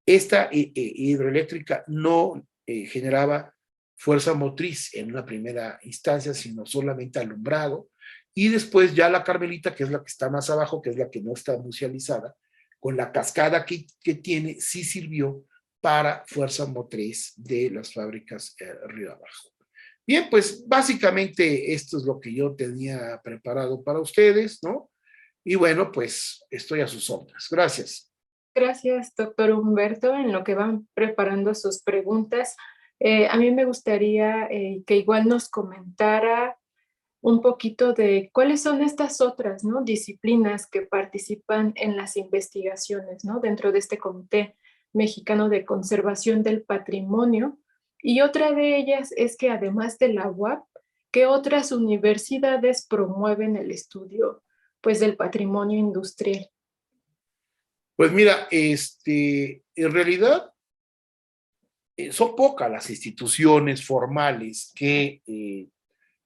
Esta hidroeléctrica no generaba fuerza motriz en una primera instancia, sino solamente alumbrado, y después ya la Carmelita, que es la que está más abajo, que es la que no está musealizada, con la cascada que tiene, sí sirvió para fuerza motriz de las fábricas río abajo. Bien, pues básicamente esto es lo que yo tenía preparado para ustedes, ¿no? Y bueno, pues estoy a sus órdenes. Gracias. Gracias, doctor Humberto, en lo que van preparando sus preguntas. A mí me gustaría que igual nos comentara un poquito de cuáles son estas otras, ¿no? Disciplinas que participan en las investigaciones, ¿no? Dentro de este Comité Mexicano de Conservación del Patrimonio. Y otra de ellas es que además de la UAP, ¿qué otras universidades promueven el estudio, pues, del patrimonio industrial? Pues mira, en realidad son pocas las instituciones formales que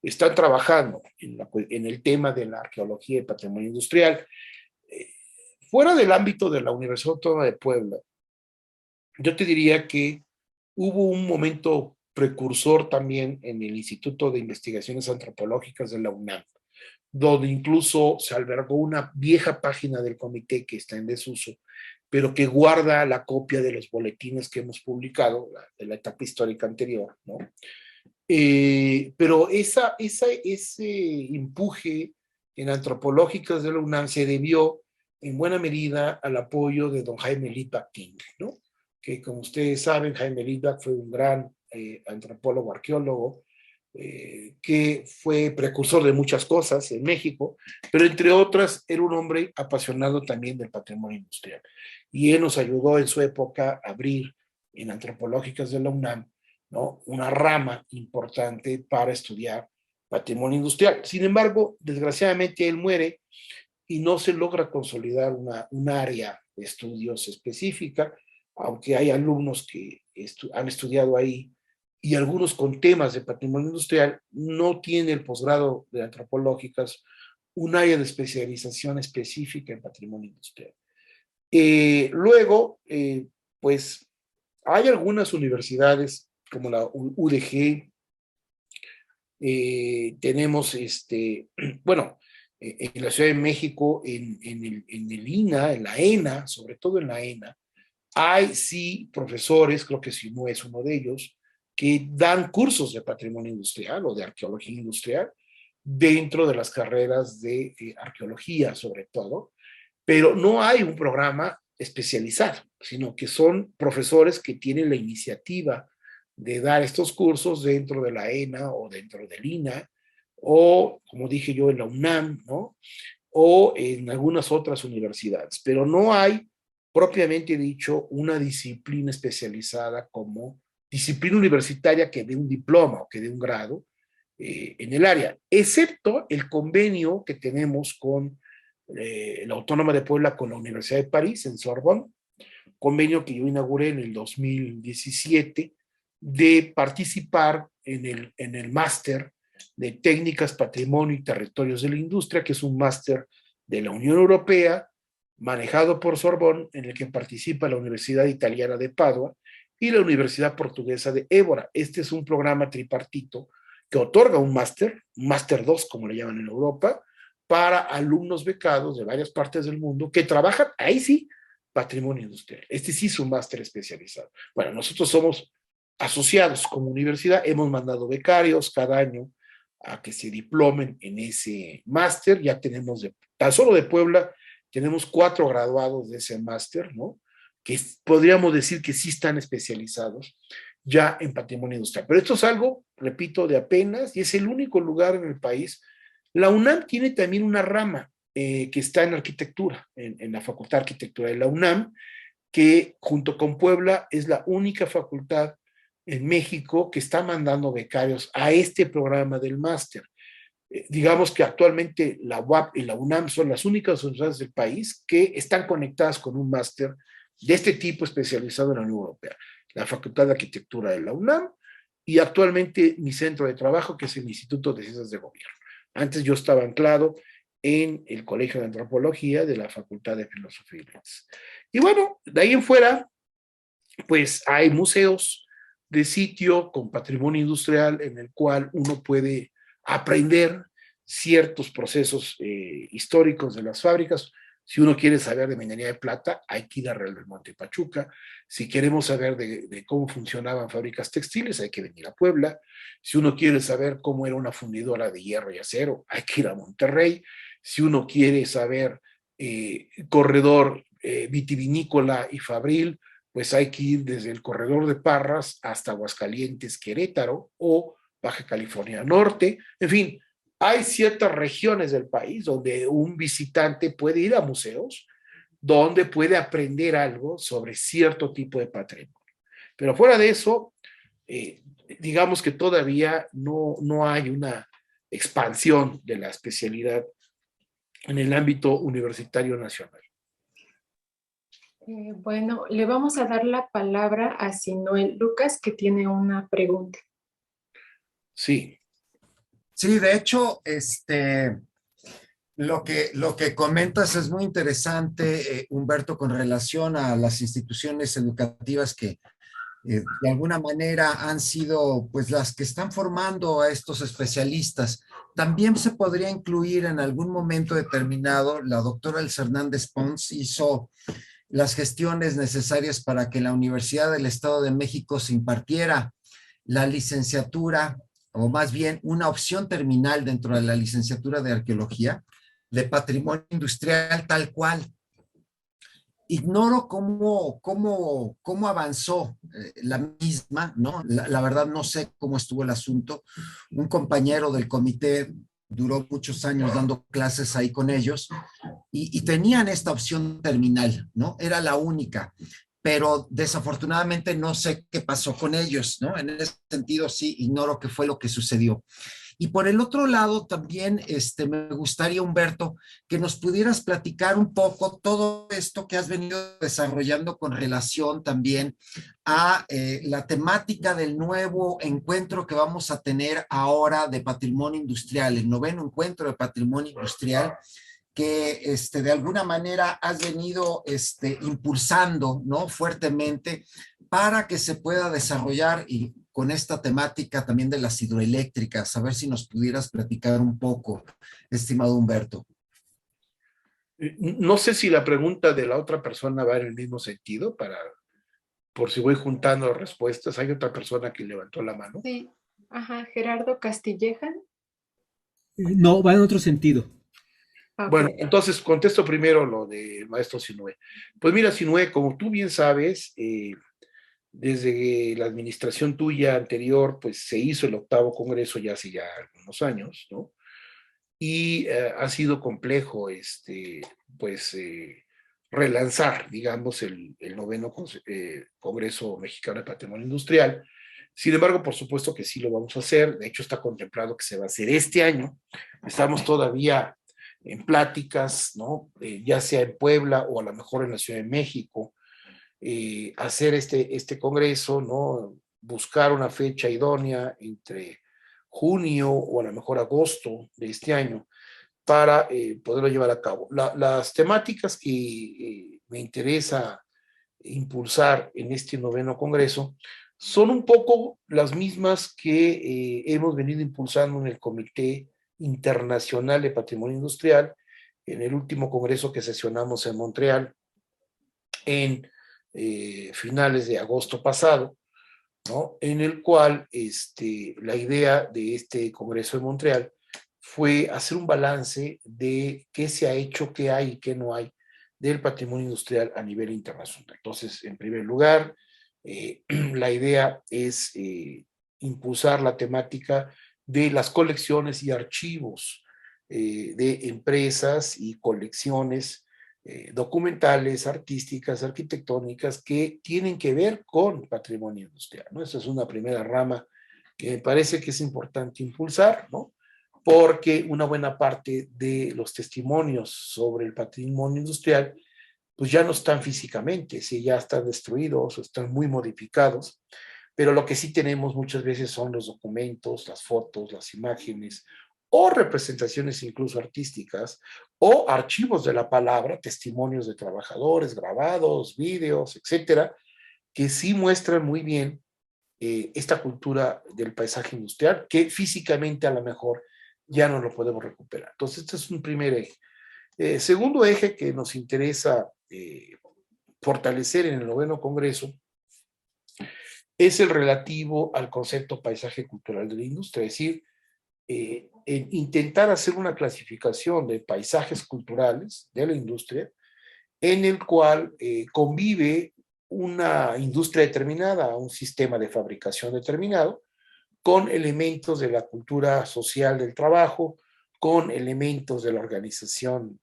están trabajando en el tema de la arqueología y patrimonio industrial. Eh, Fuera del ámbito de la Universidad Autónoma de Puebla, yo te diría que Hubo un momento precursor también en el Instituto de Investigaciones Antropológicas de la UNAM, donde incluso se albergó una vieja página del comité que está en desuso, pero que guarda la copia de los boletines que hemos publicado de la etapa histórica anterior, ¿no? Pero ese empuje en antropológicas de la UNAM se debió en buena medida al apoyo de don Jaime Litvak King, ¿no? Que como ustedes saben, Jaime Litvak fue un gran antropólogo, arqueólogo, que fue precursor de muchas cosas en México, pero entre otras era un hombre apasionado también del patrimonio industrial. Y él nos ayudó en su época a abrir en antropológicas de la UNAM, ¿no?, una rama importante para estudiar patrimonio industrial. Sin embargo, desgraciadamente él muere y no se logra consolidar un área de estudios específica, aunque hay alumnos que han estudiado ahí y algunos con temas de patrimonio industrial, no tiene el posgrado de antropológicas un área de especialización específica en patrimonio industrial. Luego, pues hay algunas universidades como la UDG, tenemos, bueno, en la Ciudad de México, en el INA, en la ENA, sobre todo en la ENA, hay sí profesores, creo que Simú es uno de ellos, que dan cursos de patrimonio industrial o de arqueología industrial dentro de las carreras de arqueología, sobre todo, pero no hay un programa especializado, sino que son profesores que tienen la iniciativa de dar estos cursos dentro de la ENA o dentro del INA, o, como dije yo, en la UNAM, ¿no?, o en algunas otras universidades, pero no hay, propiamente dicho, una disciplina especializada como disciplina universitaria que dé un diploma o que dé un grado en el área, excepto el convenio que tenemos con la Autónoma de Puebla con la Universidad de París, en Sorbonne, convenio que yo inauguré en el 2017, de participar en el máster de técnicas, patrimonio y territorios de la industria, que es un máster de la Unión Europea, manejado por Sorbonne, en el que participa la Universidad Italiana de Padua y la Universidad Portuguesa de Évora. Este es un programa tripartito que otorga un máster 2, como le llaman en Europa, para alumnos becados de varias partes del mundo que trabajan, ahí sí, patrimonio industrial. Este sí es un máster especializado. Bueno, nosotros somos asociados como universidad, hemos mandado becarios cada año a que se diplomen en ese máster. Ya tenemos, tan solo de Puebla, tenemos 4 graduados de ese máster, ¿no?, que podríamos decir que sí están especializados ya en patrimonio industrial. Pero esto es algo, repito, de apenas, y es el único lugar en el país. La UNAM tiene también una rama que está en arquitectura, en la Facultad de Arquitectura de la UNAM, que junto con Puebla es la única facultad en México que está mandando becarios a este programa del máster. Digamos que actualmente la UAP y la UNAM son las únicas universidades del país que están conectadas con un máster de este tipo especializado en la Unión Europea. La Facultad de Arquitectura de la UNAM y actualmente mi centro de trabajo, que es el Instituto de Ciencias de Gobierno. Antes yo estaba anclado en el Colegio de Antropología de la Facultad de Filosofía y Letras. Y bueno, de ahí en fuera, pues hay museos de sitio con patrimonio industrial en el cual uno puede aprender ciertos procesos históricos de las fábricas. Si uno quiere saber de minería de plata, hay que ir a Real del Monte Pachuca. Si queremos saber de cómo funcionaban fábricas textiles, hay que venir a Puebla. Si uno quiere saber cómo era una fundidora de hierro y acero, hay que ir a Monterrey. Si uno quiere saber corredor vitivinícola y fabril, pues hay que ir desde el corredor de Parras hasta Aguascalientes, Querétaro o Baja California Norte. En fin, hay ciertas regiones del país donde un visitante puede ir a museos, donde puede aprender algo sobre cierto tipo de patrimonio. Pero fuera de eso, digamos que todavía no hay una expansión de la especialidad en el ámbito universitario nacional. Bueno, le vamos a dar la palabra a Sinuel Lucas, que tiene una pregunta. Sí. Sí, de hecho, lo que comentas es muy interesante, Humberto, con relación a las instituciones educativas que de alguna manera han sido pues las que están formando a estos especialistas. También se podría incluir en algún momento determinado, la doctora Elsa Hernández Pons hizo las gestiones necesarias para que en la Universidad del Estado de México se impartiera la licenciatura, o más bien una opción terminal dentro de la licenciatura de arqueología, de patrimonio industrial tal cual. Ignoro cómo avanzó la misma, ¿no? La verdad no sé cómo estuvo el asunto. Un compañero del comité duró muchos años dando clases ahí con ellos y tenían esta opción terminal, ¿no? Era la única, pero desafortunadamente no sé qué pasó con ellos, ¿no? En ese sentido sí, ignoro qué fue lo que sucedió. Y por el otro lado, también me gustaría, Humberto, que nos pudieras platicar un poco todo esto que has venido desarrollando con relación también a la temática del nuevo encuentro que vamos a tener ahora de patrimonio industrial, el noveno encuentro de patrimonio industrial que de alguna manera has venido impulsando, ¿no? Fuertemente para que se pueda desarrollar y con esta temática también de las hidroeléctricas. A ver si nos pudieras platicar un poco, estimado Humberto. No sé si la pregunta de la otra persona va en el mismo sentido, por si voy juntando respuestas. Hay otra persona que levantó la mano. Sí, ajá, Gerardo Castilleja. No, va en otro sentido. Bueno, Ok. entonces contesto primero lo de maestro Sinue. Pues mira, Sinue, como tú bien sabes, desde la administración tuya anterior, pues se hizo el octavo congreso ya hace ya algunos años, ¿no? Y ha sido complejo, pues, relanzar, digamos, el noveno Congreso Mexicano de Patrimonio Industrial. Sin embargo, por supuesto que sí lo vamos a hacer. De hecho, está contemplado que se va a hacer este año. Estamos todavía en pláticas, ¿no? Ya sea en Puebla o a lo mejor en la Ciudad de México, hacer este congreso, ¿no? Buscar una fecha idónea entre junio o a lo mejor agosto de este año para poderlo llevar a cabo. Las temáticas que me interesa impulsar en este noveno congreso son un poco las mismas que hemos venido impulsando en el Comité Internacional de Patrimonio Industrial, en el último congreso que sesionamos en Montreal en finales de agosto pasado, ¿no? En el cual la idea de este congreso de Montreal fue hacer un balance de qué se ha hecho, qué hay y qué no hay del patrimonio industrial a nivel internacional. Entonces, en primer lugar, la idea es impulsar la temática de las colecciones y archivos de empresas y colecciones documentales, artísticas, arquitectónicas que tienen que ver con patrimonio industrial, ¿no? Esa es una primera rama que me parece que es importante impulsar, ¿no? Porque una buena parte de los testimonios sobre el patrimonio industrial pues ya no están físicamente, sí, ya están destruidos o están muy modificados, pero lo que sí tenemos muchas veces son los documentos, las fotos, las imágenes o representaciones incluso artísticas o archivos de la palabra, testimonios de trabajadores, grabados, vídeos, etcétera, que sí muestran muy bien esta cultura del paisaje industrial que físicamente a lo mejor ya no lo podemos recuperar. Entonces, este es un primer eje. Segundo eje que nos interesa fortalecer en el noveno congreso es el relativo al concepto paisaje cultural de la industria, es decir, en intentar hacer una clasificación de paisajes culturales de la industria en el cual convive una industria determinada, un sistema de fabricación determinado, con elementos de la cultura social del trabajo, con elementos de la organización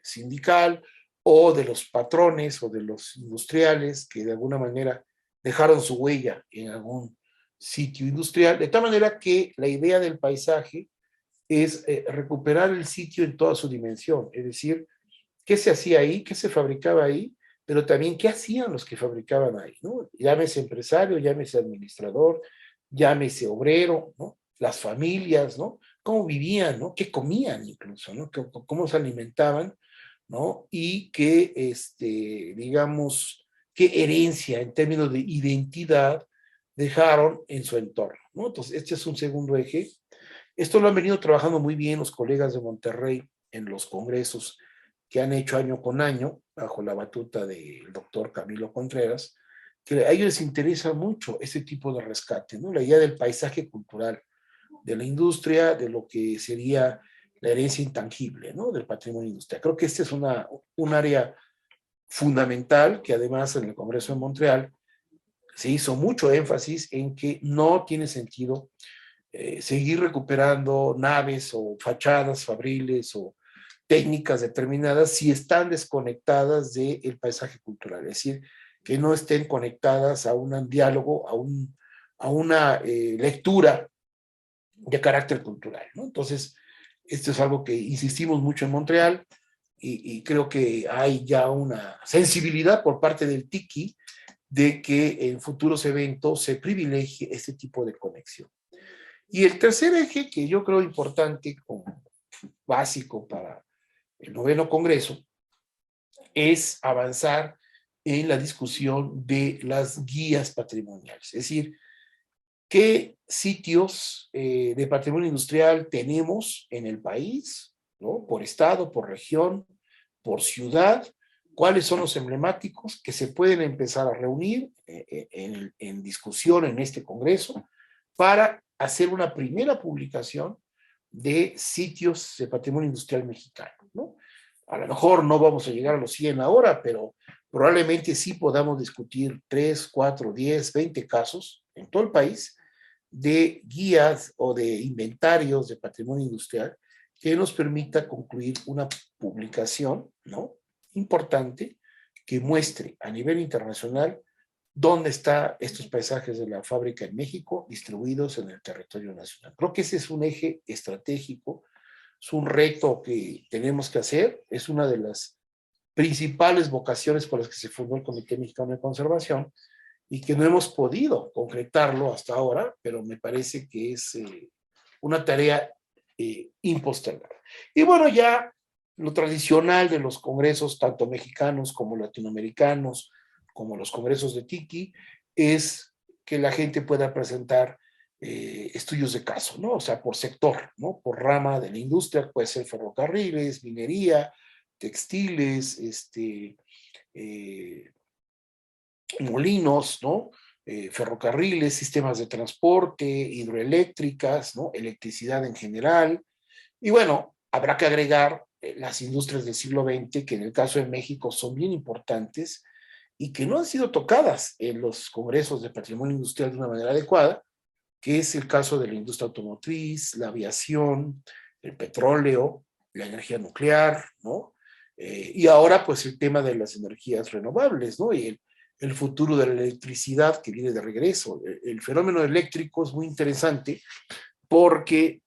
sindical o de los patrones o de los industriales que de alguna manera dejaron su huella en algún sitio industrial, de tal manera que la idea del paisaje es recuperar el sitio en toda su dimensión, es decir, qué se hacía ahí, qué se fabricaba ahí, pero también qué hacían los que fabricaban ahí, ¿no? Llámese empresario, llámese administrador, llámese obrero, ¿no? Las familias, ¿no? Cómo vivían, ¿no? Qué comían incluso, ¿no? Cómo se alimentaban, ¿no? Y que, digamos, qué herencia en términos de identidad dejaron en su entorno, ¿no? Entonces, este es un segundo eje. Esto lo han venido trabajando muy bien los colegas de Monterrey en los congresos que han hecho año con año, bajo la batuta del doctor Camilo Contreras, que a ellos les interesa mucho este tipo de rescate, ¿no? La idea del paisaje cultural, de la industria, de lo que sería la herencia intangible, ¿no? Del patrimonio industrial. Creo que este es un área fundamental que además en el Congreso de Montreal se hizo mucho énfasis en que no tiene sentido seguir recuperando naves o fachadas fabriles o técnicas determinadas si están desconectadas del paisaje cultural, es decir, que no estén conectadas a un diálogo, a una lectura de carácter cultural, ¿no? Entonces, esto es algo que insistimos mucho en Montreal y creo que hay ya una sensibilidad por parte del TICI de que en futuros eventos se privilegie este tipo de conexión. Y el tercer eje, que yo creo importante como básico para el 9º Congreso, es avanzar en la discusión de las guías patrimoniales. Es decir, qué sitios de patrimonio industrial tenemos en el país, ¿no? Por estado, por región, por ciudad, cuáles son los emblemáticos que se pueden empezar a reunir en discusión en este Congreso para hacer una primera publicación de sitios de patrimonio industrial mexicano, ¿no? A lo mejor no vamos a llegar a los 100 ahora, pero probablemente sí podamos discutir 3, 4, 10, 20 casos en todo el país de guías o de inventarios de patrimonio industrial que nos permita concluir una publicación, ¿no? Importante que muestre a nivel internacional dónde están estos paisajes de la fábrica en México distribuidos en el territorio nacional. Creo que ese es un eje estratégico, es un reto que tenemos que hacer, es una de las principales vocaciones por las que se fundó el Comité Mexicano de Conservación y que no hemos podido concretarlo hasta ahora, pero me parece que es una tarea impostergable. Y bueno, ya lo tradicional de los congresos, tanto mexicanos como latinoamericanos, como los congresos de TICI, es que la gente pueda presentar estudios de caso, ¿no? O sea, por sector, ¿no? Por rama de la industria, puede ser ferrocarriles, minería, textiles, molinos, ¿no? Ferrocarriles, sistemas de transporte, hidroeléctricas, ¿no? Electricidad en general. Y bueno, habrá que agregar las industrias del siglo XX, que en el caso de México son bien importantes y que no han sido tocadas en los congresos de patrimonio industrial de una manera adecuada, que es el caso de la industria automotriz, la aviación, el petróleo, la energía nuclear, ¿no? Y ahora, pues, el tema de las energías renovables, ¿no? Y el futuro de la electricidad que viene de regreso. El fenómeno eléctrico es muy interesante porque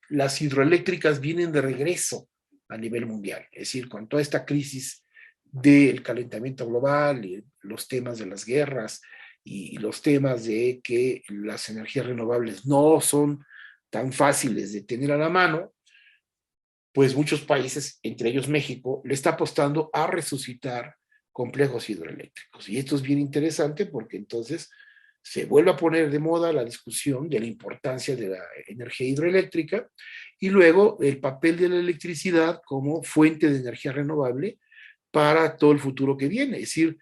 las hidroeléctricas vienen de regreso a nivel mundial. Es decir, con toda esta crisis del calentamiento global, y los temas de las guerras y los temas de que las energías renovables no son tan fáciles de tener a la mano, pues muchos países, entre ellos México, le está apostando a resucitar complejos hidroeléctricos. Y esto es bien interesante porque entonces se vuelve a poner de moda la discusión de la importancia de la energía hidroeléctrica y luego el papel de la electricidad como fuente de energía renovable para todo el futuro que viene. Es decir,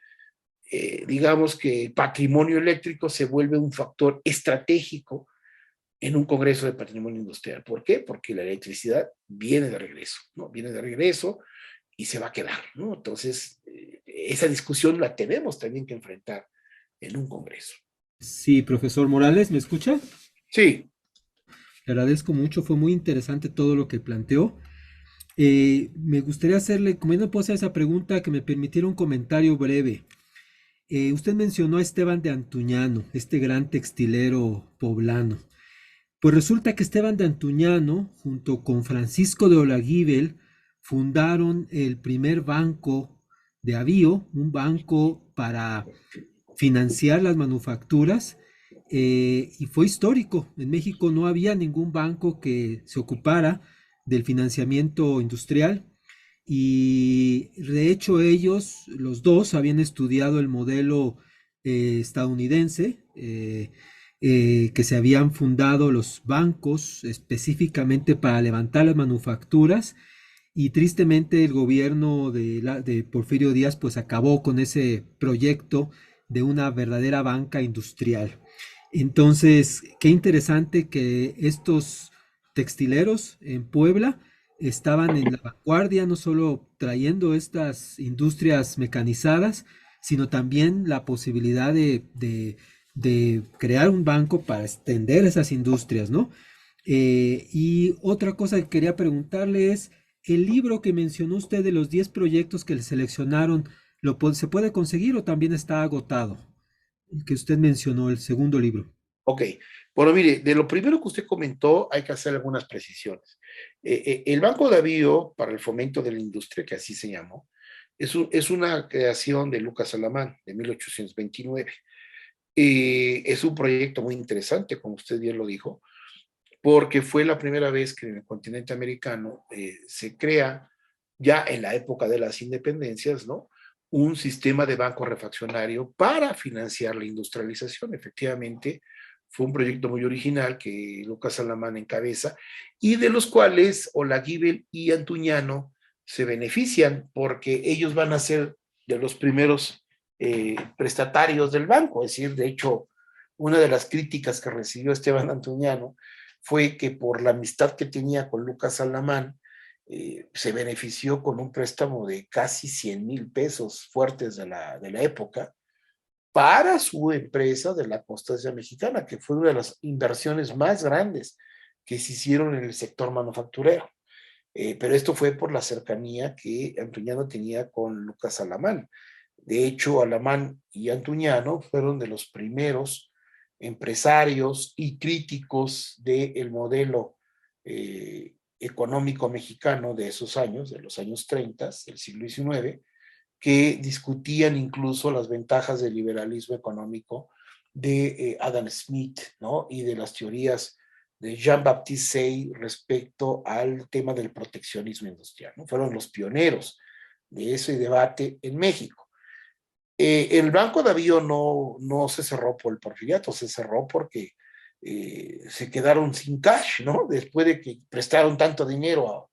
digamos que el patrimonio eléctrico se vuelve un factor estratégico en un congreso de patrimonio industrial. ¿Por qué? Porque la electricidad viene de regreso, ¿no? Viene de regreso y se va a quedar, ¿no? Entonces, esa discusión la tenemos también que enfrentar en un congreso. Sí, profesor Morales, ¿me escucha? Sí. Le agradezco mucho, fue muy interesante todo lo que planteó. Me gustaría hacerle, como no puedo hacer esa pregunta, que me permitiera un comentario breve. Usted mencionó a Esteban de Antuñano, este gran textilero poblano. Pues resulta que Esteban de Antuñano, junto con Francisco de Olaguíbel, fundaron el primer banco de avío, un banco para financiar las manufacturas, y fue histórico. En México no había ningún banco que se ocupara del financiamiento industrial y de hecho ellos, los dos, habían estudiado el modelo estadounidense, que se habían fundado los bancos específicamente para levantar las manufacturas y tristemente el gobierno de Porfirio Díaz pues acabó con ese proyecto de una verdadera banca industrial. Entonces, qué interesante que estos textileros en Puebla estaban en la vanguardia, no solo trayendo estas industrias mecanizadas, sino también la posibilidad de crear un banco para extender esas industrias, ¿no? Y otra cosa que quería preguntarle es, el libro que mencionó usted de los 10 proyectos que le seleccionaron, ¿se puede conseguir o también está agotado? El que usted mencionó, el segundo libro. Ok, bueno, mire, de lo primero que usted comentó hay que hacer algunas precisiones. El Banco Davío para el Fomento de la Industria, que así se llamó, es una creación de Lucas Alamán de 1829. Es un proyecto muy interesante, como usted bien lo dijo, porque fue la primera vez que en el continente americano se crea, ya en la época de las independencias, ¿no? Un sistema de banco refaccionario para financiar la industrialización. Efectivamente, fue un proyecto muy original que Lucas Alamán encabeza y de los cuales Olaguibel y Antuñano se benefician porque ellos van a ser de los primeros prestatarios del banco. Es decir, de hecho, una de las críticas que recibió Esteban Antuñano fue que por la amistad que tenía con Lucas Alamán, se benefició con un préstamo de casi 100,000 pesos fuertes de la época para su empresa de la Constancia Mexicana, que fue una de las inversiones más grandes que se hicieron en el sector manufacturero. Pero esto fue por la cercanía que Antuñano tenía con Lucas Alamán. De hecho, Alamán y Antuñano fueron de los primeros empresarios y críticos del modelo económico mexicano de esos años, de los años 30, del siglo XIX, que discutían incluso las ventajas del liberalismo económico de Adam Smith, ¿no? Y de las teorías de Jean-Baptiste Say respecto al tema del proteccionismo industrial, ¿no? Fueron los pioneros de ese debate en México. El Banco Davío no se cerró por el porfiriato, se cerró porque se quedaron sin cash, ¿no? Después de que prestaron tanto dinero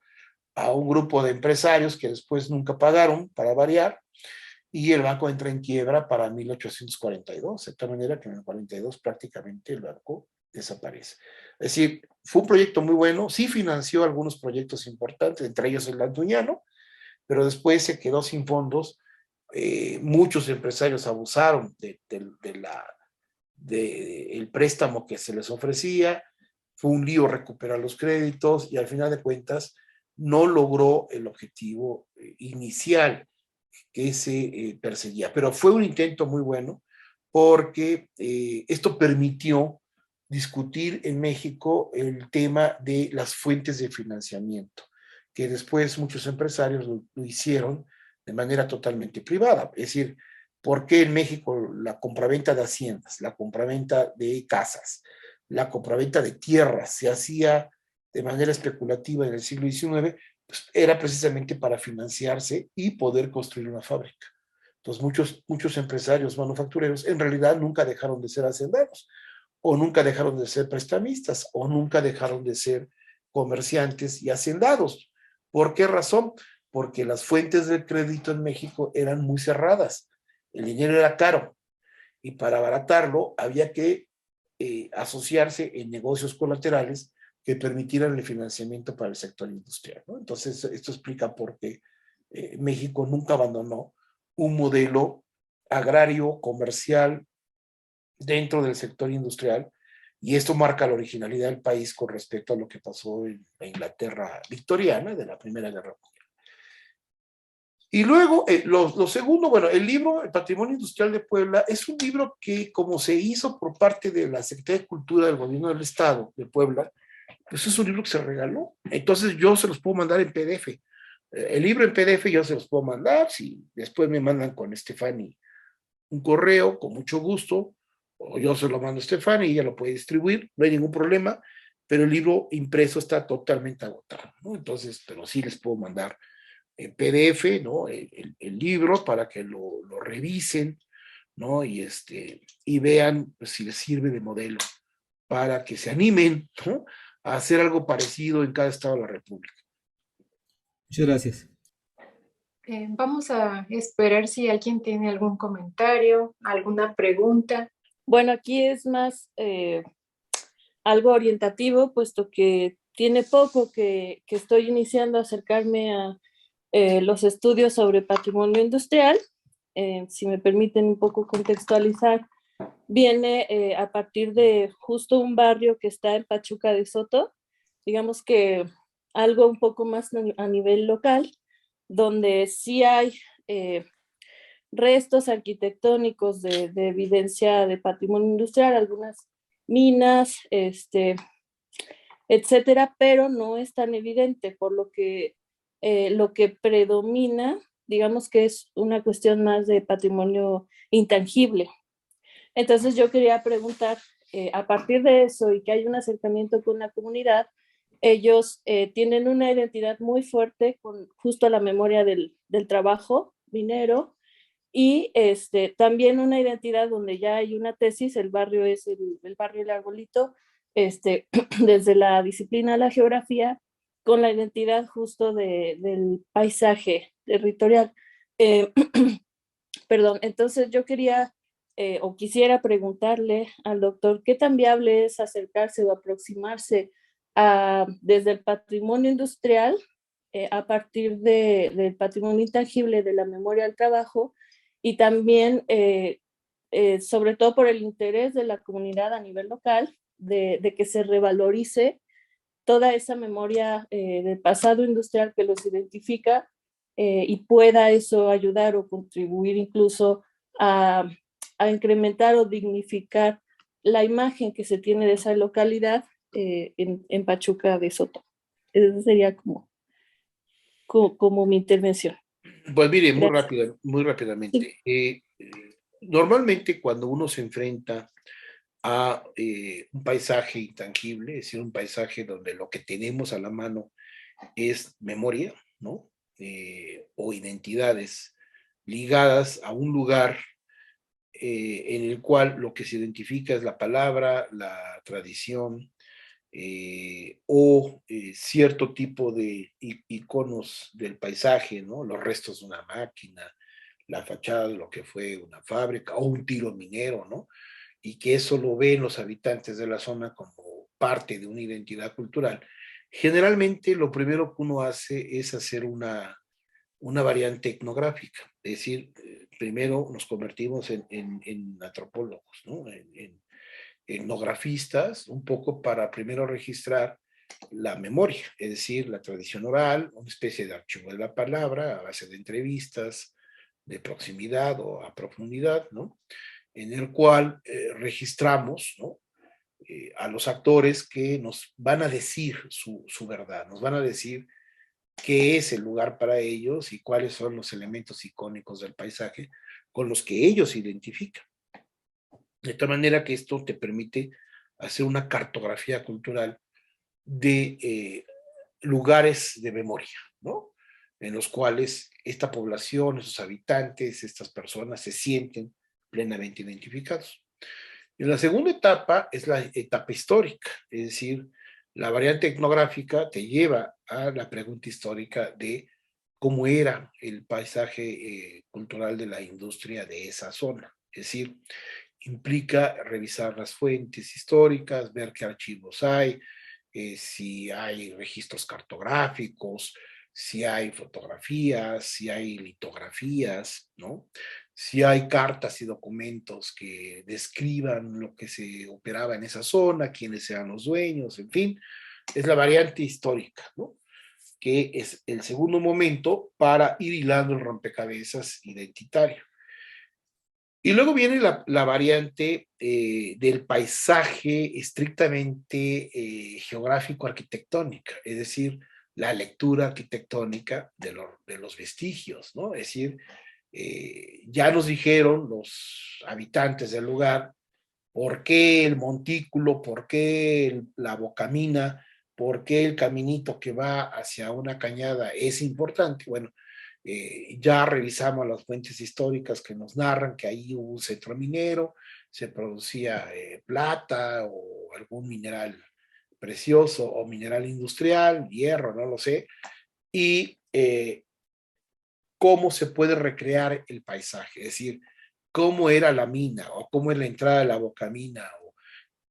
a un grupo de empresarios que después nunca pagaron, para variar, y el banco entra en quiebra para 1842, de tal manera que en el 42 prácticamente el banco desaparece. Es decir, fue un proyecto muy bueno, sí financió algunos proyectos importantes, entre ellos el Antuñano, pero después se quedó sin fondos. Muchos empresarios abusaron el préstamo que se les ofrecía, fue un lío recuperar los créditos y al final de cuentas no logró el objetivo inicial que se perseguía. Pero fue un intento muy bueno porque esto permitió discutir en México el tema de las fuentes de financiamiento, que después muchos empresarios lo hicieron de manera totalmente privada. Es decir, ¿por qué en México la compraventa de haciendas, la compraventa de casas, la compraventa de tierras se hacía de manera especulativa en el siglo XIX? Pues era precisamente para financiarse y poder construir una fábrica. Entonces muchos empresarios manufactureros en realidad nunca dejaron de ser hacendados, o nunca dejaron de ser prestamistas, o nunca dejaron de ser comerciantes y hacendados. ¿Por qué razón? Porque las fuentes del crédito en México eran muy cerradas. El dinero era caro y para abaratarlo había que asociarse en negocios colaterales que permitieran el financiamiento para el sector industrial, ¿no? Entonces, esto explica por qué México nunca abandonó un modelo agrario, comercial, dentro del sector industrial, y esto marca la originalidad del país con respecto a lo que pasó en la Inglaterra victoriana de la Primera Guerra Mundial. Y luego, lo segundo, bueno, el libro El Patrimonio Industrial de Puebla es un libro que, como se hizo por parte de la Secretaría de Cultura del Gobierno del Estado de Puebla, pues es un libro que se regaló. Entonces yo se los puedo mandar en PDF. El libro en PDF yo se los puedo mandar, si después me mandan con Estefany un correo, con mucho gusto, o yo se lo mando a Estefany y ella lo puede distribuir, no hay ningún problema, pero el libro impreso está totalmente agotado, ¿no? Entonces, pero sí les puedo mandar en PDF, ¿no? El libro para que lo revisen, ¿no? Y vean si les sirve de modelo para que se animen, ¿no? A hacer algo parecido en cada estado de la República. Muchas gracias. Vamos a esperar si alguien tiene algún comentario, alguna pregunta. Bueno, aquí es más algo orientativo, puesto que tiene poco que estoy iniciando a acercarme a los estudios sobre patrimonio industrial. Si me permiten un poco contextualizar, viene a partir de justo un barrio que está en Pachuca de Soto, digamos que algo un poco más a nivel local, donde sí hay restos arquitectónicos de evidencia de patrimonio industrial, algunas minas, etcétera, pero no es tan evidente, por lo que predomina, digamos que es una cuestión más de patrimonio intangible. Entonces yo quería preguntar, a partir de eso y que hay un acercamiento con la comunidad, ellos tienen una identidad muy fuerte con justo la memoria del trabajo minero y también una identidad donde ya hay una tesis, el barrio es el barrio El Arbolito, desde la disciplina de la geografía, con la identidad justo del paisaje territorial. Eh, Perdón, entonces yo quería o quisiera preguntarle al doctor qué tan viable es acercarse o aproximarse desde el patrimonio industrial a partir del patrimonio intangible de la memoria del trabajo y también, sobre todo por el interés de la comunidad a nivel local, de que se revalorice toda esa memoria del pasado industrial que los identifica y pueda eso ayudar o contribuir incluso a incrementar o dignificar la imagen que se tiene de esa localidad en Pachuca de Soto. Esa sería como mi intervención. Pues mire, Gracias. muy rápidamente. Normalmente cuando uno se enfrenta a un paisaje intangible, es decir, un paisaje donde lo que tenemos a la mano es memoria, ¿no? O identidades ligadas a un lugar en el cual lo que se identifica es la palabra, la tradición o cierto tipo de iconos del paisaje, ¿no? Los restos de una máquina, la fachada de lo que fue una fábrica o un tiro minero, ¿no? Y que eso lo ven los habitantes de la zona como parte de una identidad cultural. Generalmente lo primero que uno hace es hacer una variante etnográfica, es decir, primero nos convertimos en antropólogos, ¿no? En etnografistas, un poco para primero registrar la memoria, es decir, la tradición oral, una especie de archivo de la palabra a base de entrevistas, de proximidad o a profundidad, ¿no? En el cual registramos, ¿no? A los actores que nos van a decir su verdad, nos van a decir qué es el lugar para ellos y cuáles son los elementos icónicos del paisaje con los que ellos se identifican. De tal manera que esto te permite hacer una cartografía cultural de lugares de memoria, ¿no? En los cuales esta población, esos habitantes, estas personas se sienten plenamente identificados. Y la segunda etapa es la etapa histórica, es decir, la variante etnográfica te lleva a la pregunta histórica de cómo era el paisaje cultural de la industria de esa zona. Es decir, implica revisar las fuentes históricas, ver qué archivos hay, si hay registros cartográficos, si hay fotografías, si hay litografías, ¿no? Si hay cartas y documentos que describan lo que se operaba en esa zona, quiénes eran los dueños, en fin, es la variante histórica, ¿no? Que es el segundo momento para ir hilando el rompecabezas identitario. Y luego viene la variante del paisaje estrictamente geográfico-arquitectónica, es decir, la lectura arquitectónica de los vestigios, ¿no? Es decir, ya nos dijeron los habitantes del lugar por qué el montículo, por qué la bocamina, por qué el caminito que va hacia una cañada es importante. Bueno, Ya revisamos las fuentes históricas que nos narran que ahí hubo un centro minero, se producía plata o algún mineral precioso o mineral industrial, hierro, no lo sé, y cómo se puede recrear el paisaje, es decir, cómo era la mina o cómo es la entrada de la bocamina o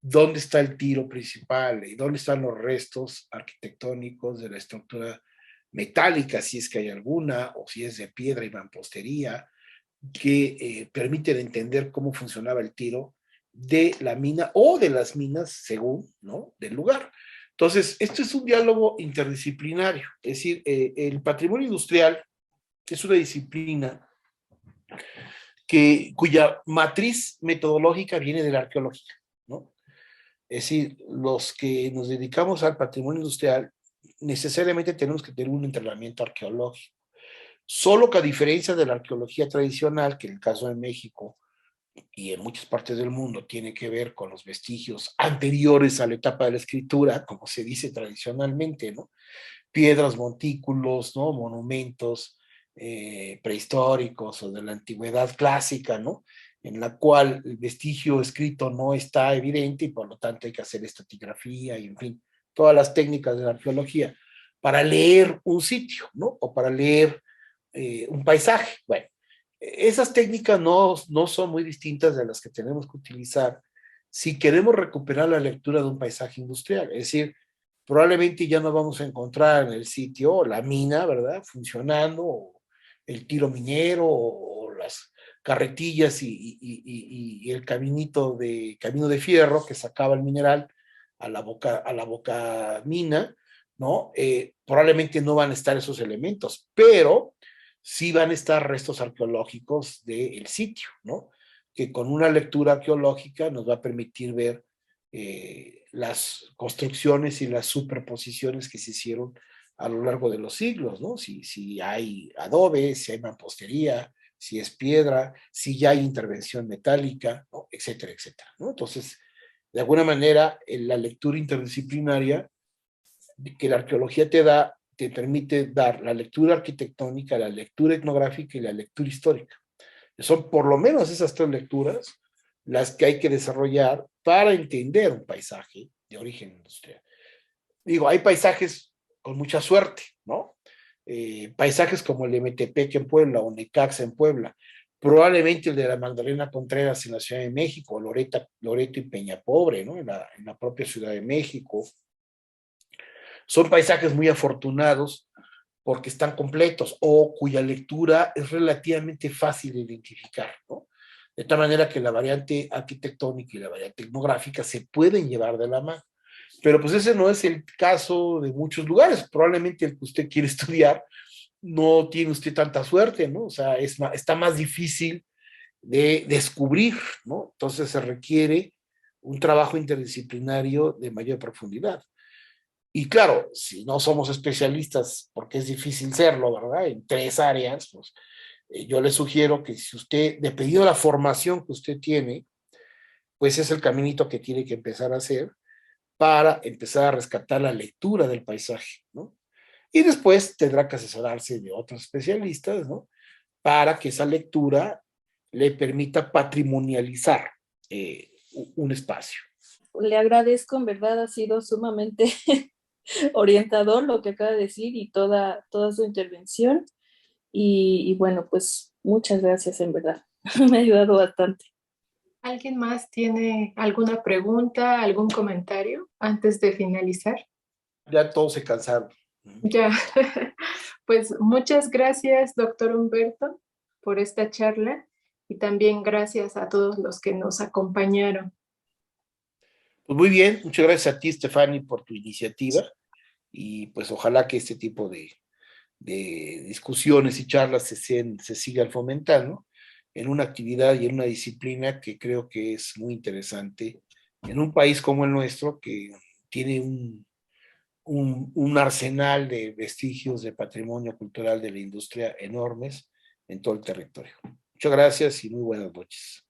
dónde está el tiro principal y dónde están los restos arquitectónicos de la estructura metálica, si es que hay alguna, o si es de piedra y mampostería, que permiten entender cómo funcionaba el tiro de la mina o de las minas según, ¿no?, del lugar. Entonces, esto es un diálogo interdisciplinario, es decir, el patrimonio industrial es una disciplina cuya matriz metodológica viene de la arqueología, ¿no? Es decir, los que nos dedicamos al patrimonio industrial necesariamente tenemos que tener un entrenamiento arqueológico. Solo que a diferencia de la arqueología tradicional, que en el caso de México y en muchas partes del mundo tiene que ver con los vestigios anteriores a la etapa de la escritura, como se dice tradicionalmente, ¿no? Piedras, montículos, ¿no?, monumentos prehistóricos o de la antigüedad clásica, ¿no?, en la cual el vestigio escrito no está evidente y por lo tanto hay que hacer estratigrafía y en fin, todas las técnicas de la arqueología para leer un sitio, ¿no?, o para leer un paisaje. Bueno, esas técnicas no son muy distintas de las que tenemos que utilizar si queremos recuperar la lectura de un paisaje industrial. Es decir, probablemente ya no vamos a encontrar en el sitio la mina, ¿verdad?, funcionando, o el tiro minero, o las carretillas y el camino de fierro que sacaba el mineral a la boca mina, ¿no? Probablemente no van a estar esos elementos, pero sí van a estar restos arqueológicos del sitio, ¿no?, que con una lectura arqueológica nos va a permitir ver las construcciones y las superposiciones que se hicieron a lo largo de los siglos, ¿no? Si hay adobe, si hay mampostería, si es piedra, si ya hay intervención metálica, ¿no?, etcétera, etcétera, ¿no? Entonces, de alguna manera, la lectura interdisciplinaria que la arqueología te permite dar la lectura arquitectónica, la lectura etnográfica y la lectura histórica. Son por lo menos esas tres lecturas las que hay que desarrollar para entender un paisaje de origen industrial. Digo, hay paisajes con mucha suerte, ¿no? Paisajes como el de Metepec en Puebla o Necaxa en Puebla, probablemente el de la Magdalena Contreras en la Ciudad de México, Loreto y Peñapobre, ¿no?, en la propia Ciudad de México. Son paisajes muy afortunados porque están completos o cuya lectura es relativamente fácil de identificar, ¿no? De tal manera que la variante arquitectónica y la variante etnográfica se pueden llevar de la mano. Pero pues ese no es el caso de muchos lugares. Probablemente el que usted quiere estudiar no tiene usted tanta suerte, ¿no? O sea, está más difícil de descubrir, ¿no? Entonces se requiere un trabajo interdisciplinario de mayor profundidad. Y claro, si no somos especialistas, porque es difícil serlo, ¿verdad?, en tres áreas, pues yo le sugiero que si usted, dependiendo de la formación que usted tiene, pues es el caminito que tiene que empezar a hacer para empezar a rescatar la lectura del paisaje, ¿no? Y después tendrá que asesorarse de otros especialistas, ¿no?, para que esa lectura le permita patrimonializar un espacio. Le agradezco, en verdad, ha sido sumamente orientador lo que acaba de decir y toda su intervención. Y bueno, pues muchas gracias, en verdad. Me ha ayudado bastante. ¿Alguien más tiene alguna pregunta, algún comentario antes de finalizar? Ya todos se cansaron. Ya, pues muchas gracias, doctor Humberto, por esta charla y también gracias a todos los que nos acompañaron. Pues muy bien, muchas gracias a ti, Stephanie, por tu iniciativa y pues ojalá que este tipo de discusiones y charlas se sigan fomentando en una actividad y en una disciplina que creo que es muy interesante en un país como el nuestro, que tiene un arsenal de vestigios de patrimonio cultural de la industria enormes en todo el territorio. Muchas gracias y muy buenas noches.